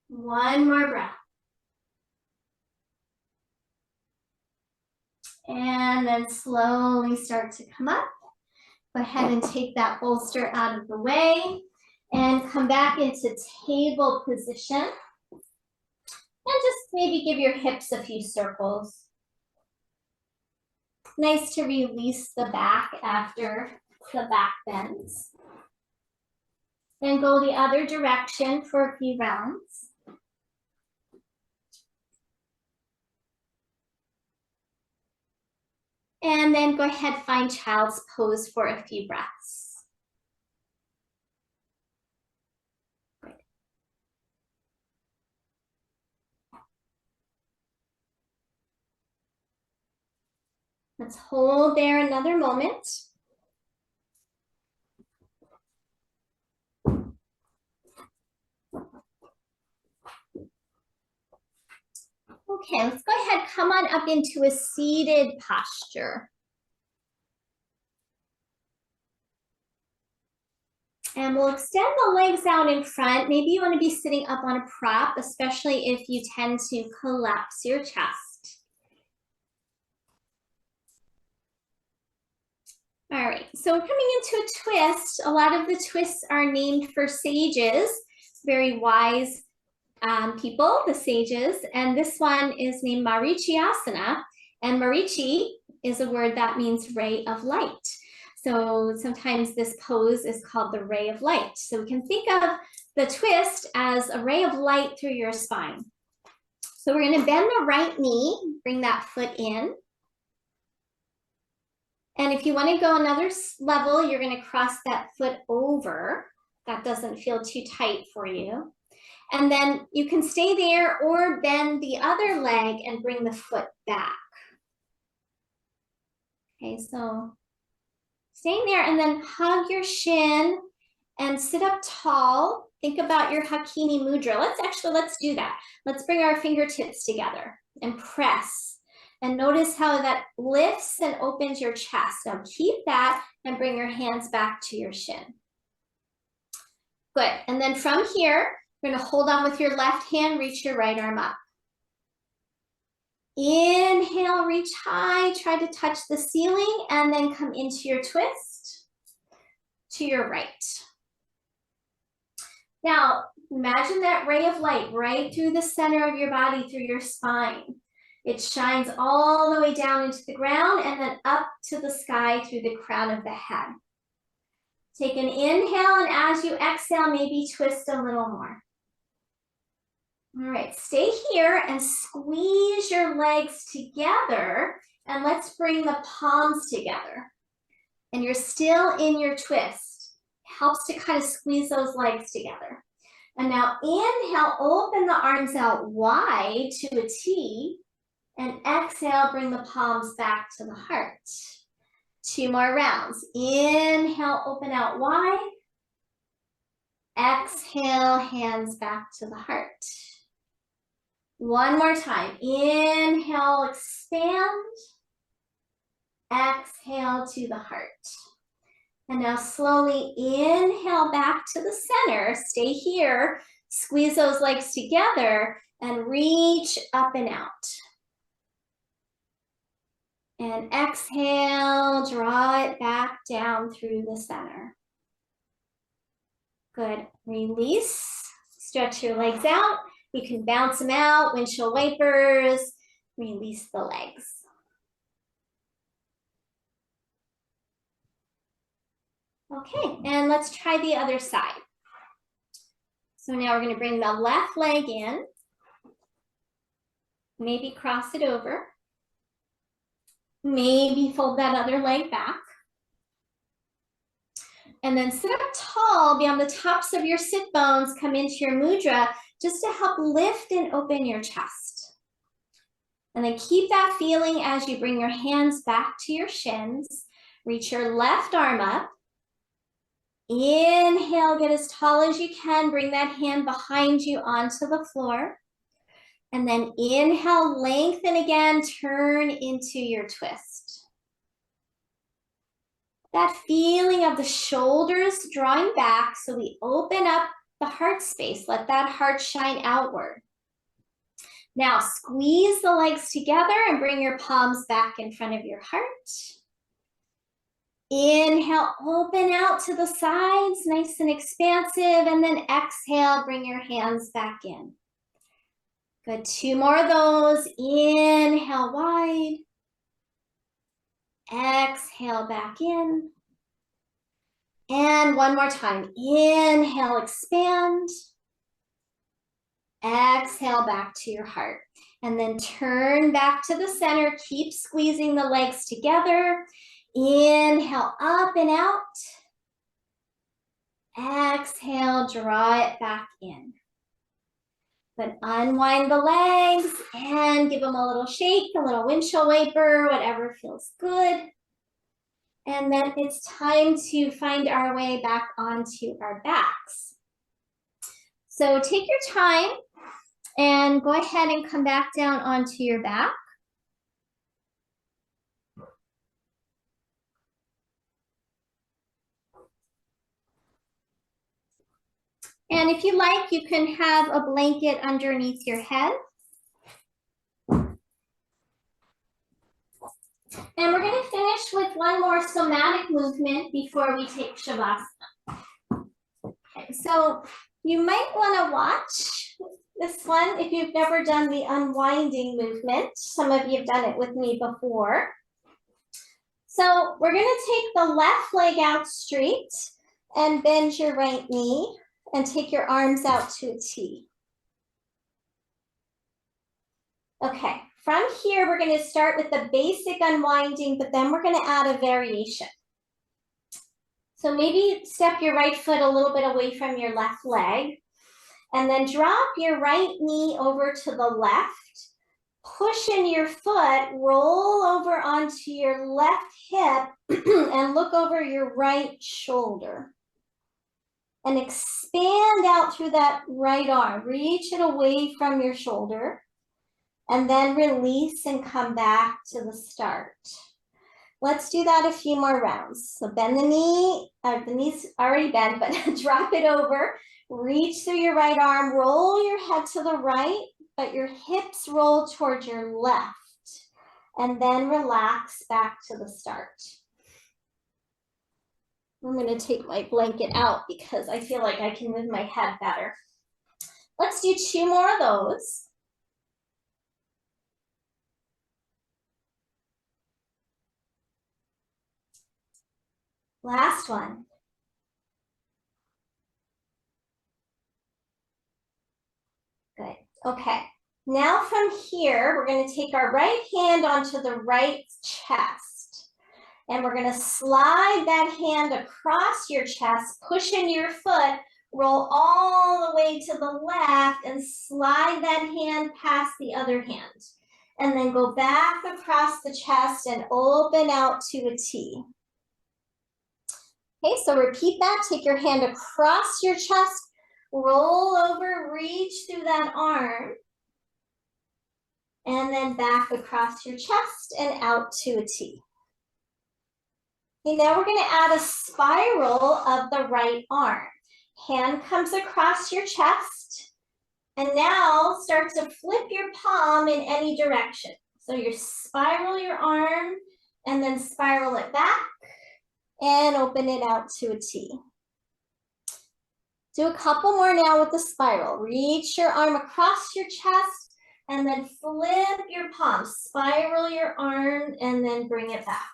One more breath. And then slowly start to come up. Go ahead and take that bolster out of the way and come back into table position. And just maybe give your hips a few circles. Nice to release the back after the back bends. Then go the other direction for a few rounds. And then go ahead, find child's pose for a few breaths. Good. Let's hold there another moment. Okay, let's go ahead, come on up into a seated posture. And we'll extend the legs out in front. Maybe you want to be sitting up on a prop, especially if you tend to collapse your chest. All right, so we're coming into a twist. A lot of the twists are named for sages, very wise people, the sages, and this one is named Marichyasana, and Marichi is a word that means ray of light. So sometimes this pose is called the ray of light. So we can think of the twist as a ray of light through your spine. So we're going to bend the right knee, bring that foot in. And if you want to go another level, you're going to cross that foot over. That doesn't feel too tight for you. And then you can stay there or bend the other leg and bring the foot back. Okay, so staying there and then hug your shin and sit up tall. Think about your Hakini mudra. Let's do that. Let's bring our fingertips together and press. And notice how that lifts and opens your chest. Now keep that and bring your hands back to your shin. Good, and then from here, we're gonna hold on with your left hand, reach your right arm up. Inhale, reach high, try to touch the ceiling, and then come into your twist to your right. Now, imagine that ray of light right through the center of your body, through your spine. It shines all the way down into the ground and then up to the sky through the crown of the head. Take an inhale, and as you exhale, maybe twist a little more. All right, stay here and squeeze your legs together, and let's bring the palms together. And you're still in your twist. Helps to kind of squeeze those legs together. And now inhale, open the arms out wide to a T, and exhale, bring the palms back to the heart. 2 more rounds. Inhale, open out wide. Exhale, hands back to the heart. 1 more time. Inhale, expand. Exhale to the heart. And now slowly inhale back to the center. Stay here. Squeeze those legs together and reach up and out. And exhale, draw it back down through the center. Good. Release. Stretch your legs out. You can bounce them out, windshield wipers, release the legs. Okay, and let's try the other side. So now we're going to bring the left leg in, maybe cross it over, maybe fold that other leg back, and then sit up tall beyond the tops of your sit bones, come into your mudra just to help lift and open your chest. And then keep that feeling as you bring your hands back to your shins. Reach your left arm up. Inhale, get as tall as you can. Bring that hand behind you onto the floor. And then inhale, lengthen again, turn into your twist. That feeling of the shoulders drawing back, so we open up the heart space. Let that heart shine outward. Now squeeze the legs together and bring your palms back in front of your heart. Inhale, open out to the sides, nice and expansive, and then exhale, bring your hands back in. Good, 2 more of those. Inhale wide. Exhale back in. And 1 more time. Inhale, expand. Exhale back to your heart. And then turn back to the center. Keep squeezing the legs together. Inhale, up and out. Exhale, draw it back in. But unwind the legs and give them a little shake, a little windshield wiper, whatever feels good. And then it's time to find our way back onto our backs. So take your time and go ahead and come back down onto your back. And if you like, you can have a blanket underneath your head. And we're going to finish with one more somatic movement before we take Shavasana. Okay, so you might want to watch this one if you've never done the unwinding movement. Some of you have done it with me before. So we're going to take the left leg out straight and bend your right knee and take your arms out to a T. Okay, from here, we're going to start with the basic unwinding, but then we're going to add a variation. So maybe step your right foot a little bit away from your left leg, and then drop your right knee over to the left, push in your foot, roll over onto your left hip, and look over your right shoulder. And expand out through that right arm. Reach it away from your shoulder. And then release and come back to the start. Let's do that a few more rounds. So bend the knee, the knee's already bent, but drop it over. Reach through your right arm, roll your head to the right, but your hips roll towards your left. And then relax back to the start. I'm going to take my blanket out because I feel like I can move my head better. Let's do 2 more of those. Last one. Good. Okay. Now from here, we're going to take our right hand onto the right chest. And we're going to slide that hand across your chest, push in your foot, roll all the way to the left, and slide that hand past the other hand. And then go back across the chest and open out to a T. Okay, so repeat that. Take your hand across your chest, roll over, reach through that arm, and then back across your chest and out to a T. Okay, now we're going to add a spiral of the right arm. Hand comes across your chest, and now start to flip your palm in any direction. So you spiral your arm, and then spiral it back, and open it out to a T. Do a couple more now with the spiral. Reach your arm across your chest and then flip your palm. Spiral your arm and then bring it back.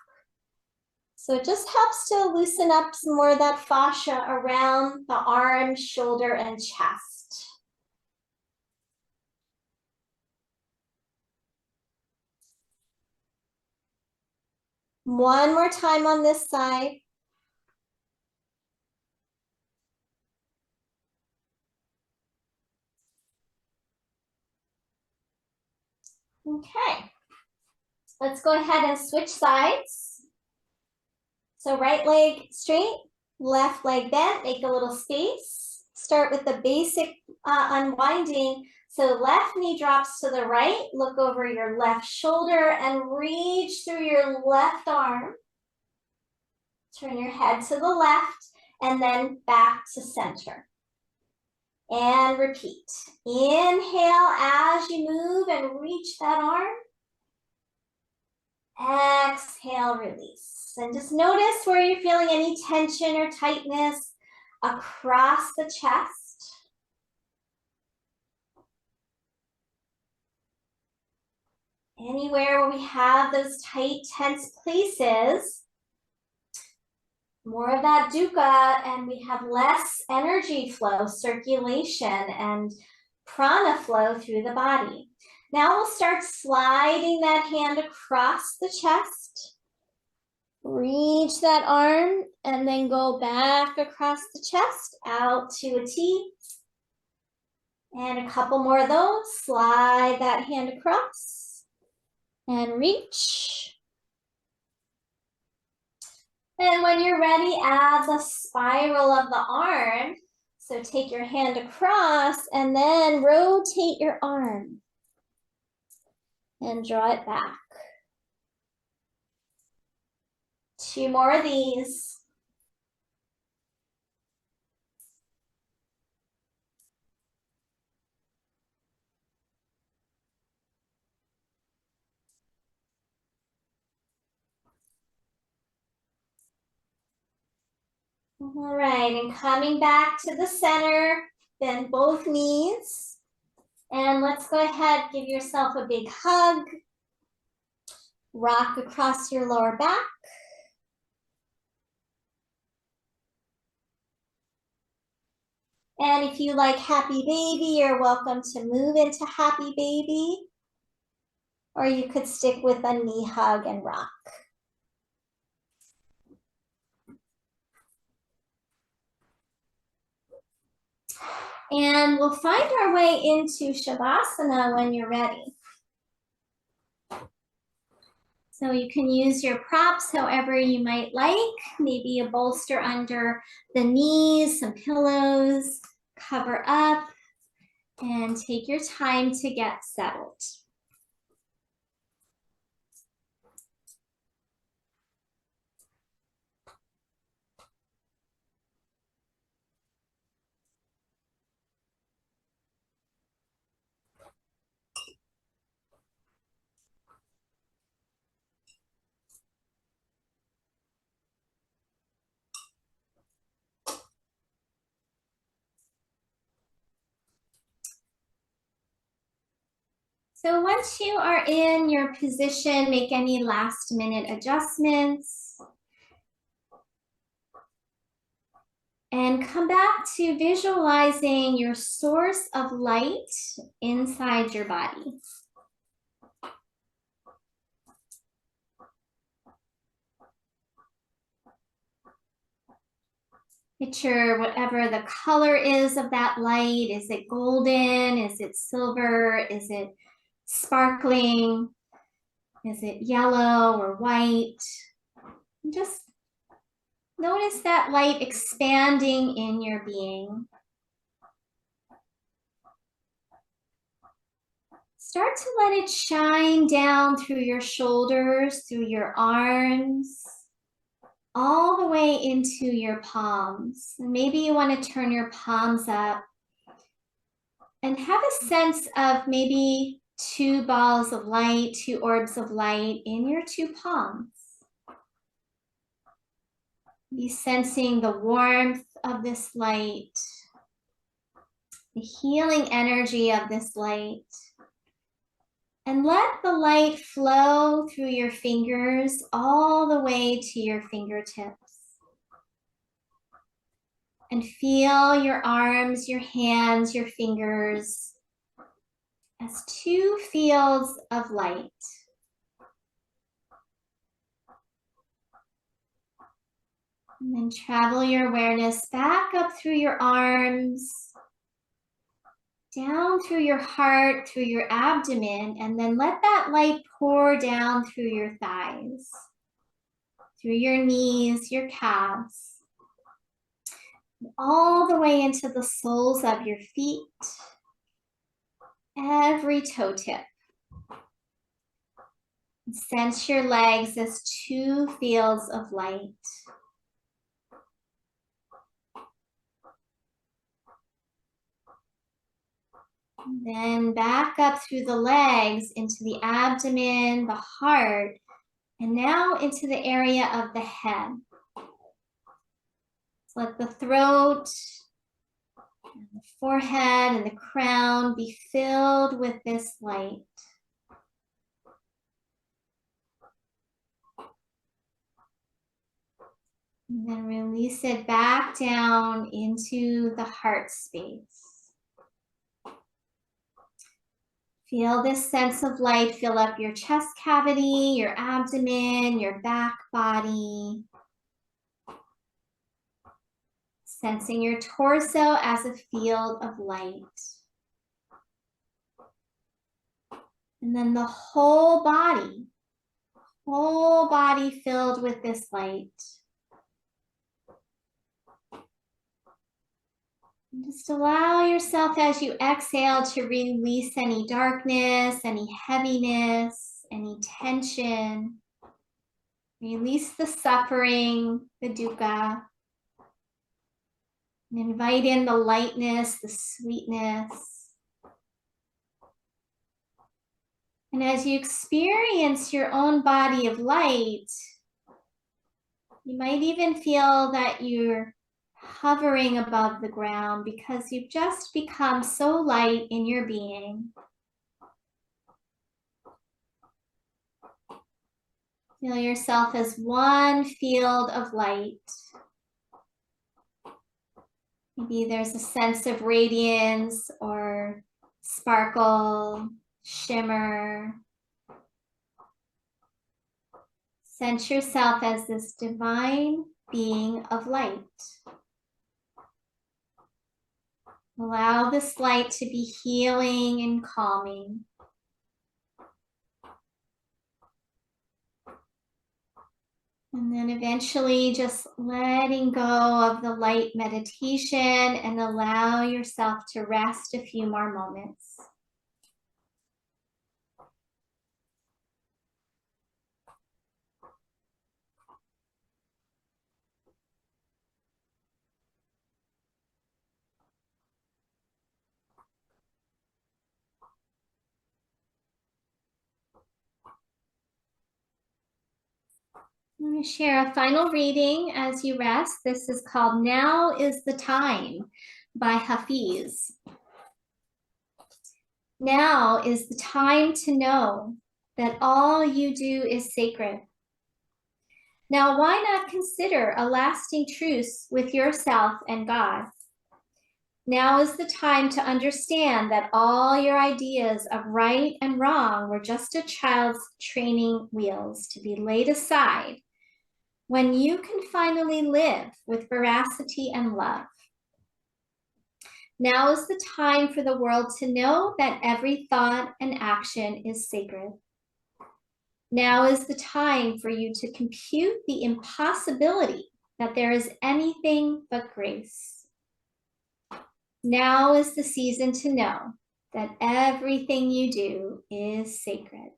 So it just helps to loosen up some more of that fascia around the arm, shoulder, and chest. One more time on this side. Okay, let's go ahead and switch sides. So right leg straight, left leg bent, make a little space. Start with the basic unwinding. So left knee drops to the right, look over your left shoulder and reach through your left arm. Turn your head to the left and then back to center. And repeat. Inhale as you move and reach that arm. Exhale, release. And just notice where you're feeling any tension or tightness across the chest. Anywhere where we have those tight, tense places, more of that dukkha, and we have less energy flow, circulation, and prana flow through the body. Now we'll start sliding that hand across the chest. Reach that arm and then go back across the chest, out to a T. And a couple more of those. Slide that hand across and reach. And when you're ready, add the spiral of the arm. So take your hand across and then rotate your arm. And draw it back. Two more of these. All right, and coming back to the center, bend both knees. And let's go ahead, give yourself a big hug. Rock across your lower back. And if you like happy baby, you're welcome to move into happy baby. Or you could stick with a knee hug and rock. And we'll find our way into Shavasana when you're ready. So you can use your props however you might like, maybe a bolster under the knees, some pillows, cover up, and take your time to get settled. So once you are in your position, make any last minute adjustments. And come back to visualizing your source of light inside your body. Picture whatever the color is of that light. Is it golden? Is it silver? Is it sparkling? Is it yellow or white? And just notice that light expanding in your being. Start to let it shine down through your shoulders, through your arms, all the way into your palms. And maybe you want to turn your palms up and have a sense of maybe two balls of light, two orbs of light in your two palms. Be sensing the warmth of this light, the healing energy of this light. And let the light flow through your fingers all the way to your fingertips. And feel your arms, your hands, your fingers as two fields of light. And then travel your awareness back up through your arms, down through your heart, through your abdomen, and then let that light pour down through your thighs, through your knees, your calves, all the way into the soles of your feet, every toe tip. Sense your legs as two fields of light. Then back up through the legs into the abdomen, the heart, and now into the area of the head. So let the throat, and the forehead, and the crown be filled with this light. And then release it back down into the heart space. Feel this sense of light fill up your chest cavity, your abdomen, your back body. Sensing your torso as a field of light. And then the whole body filled with this light. And just allow yourself as you exhale to release any darkness, any heaviness, any tension. Release the suffering, the dukkha. And invite in the lightness, the sweetness. And as you experience your own body of light, you might even feel that you're hovering above the ground because you've just become so light in your being. Feel yourself as one field of light. Maybe there's a sense of radiance or sparkle, shimmer. Sense yourself as this divine being of light. Allow this light to be healing and calming. And then eventually just letting go of the light meditation and allow yourself to rest a few more moments. I'm going to share a final reading as you rest. This is called Now is the Time by Hafiz. Now is the time to know that all you do is sacred. Now, why not consider a lasting truce with yourself and God? Now is the time to understand that all your ideas of right and wrong were just a child's training wheels to be laid aside when you can finally live with veracity and love. Now is the time for the world to know that every thought and action is sacred. Now is the time for you to compute the impossibility that there is anything but grace. Now is the season to know that everything you do is sacred.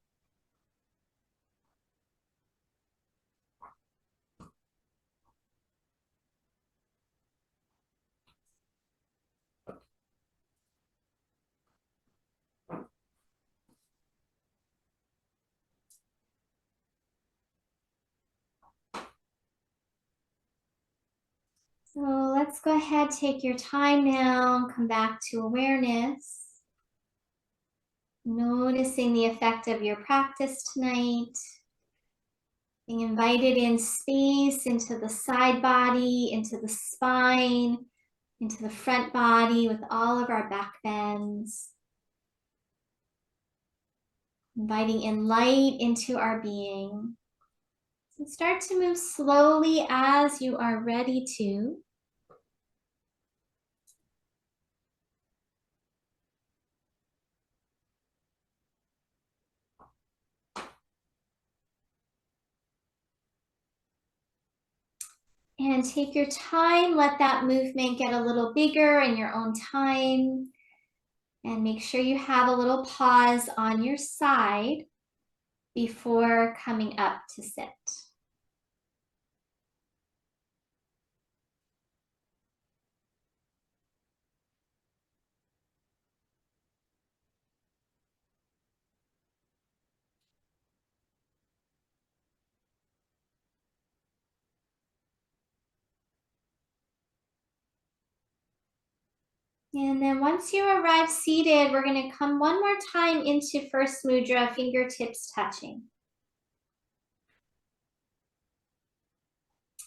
So let's go ahead, take your time now, come back to awareness. Noticing the effect of your practice tonight. Being invited in space into the side body, into the spine, into the front body with all of our back bends. Inviting in light into our being. So start to move slowly as you are ready to. And take your time, let that movement get a little bigger in your own time. And make sure you have a little pause on your side before coming up to sit. And then once you arrive seated, we're going to come one more time into first mudra, fingertips touching.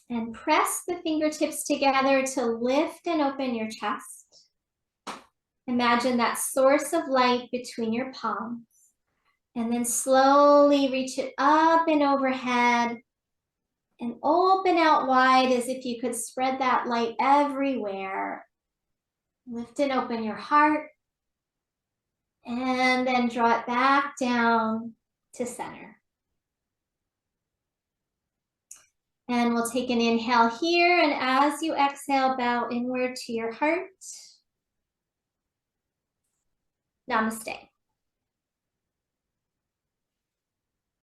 And press the fingertips together to lift and open your chest. Imagine that source of light between your palms. And then slowly reach it up and overhead and open out wide as if you could spread that light everywhere. Lift and open your heart. And then draw it back down to center. And we'll take an inhale here, and as you exhale, bow inward to your heart. Namaste.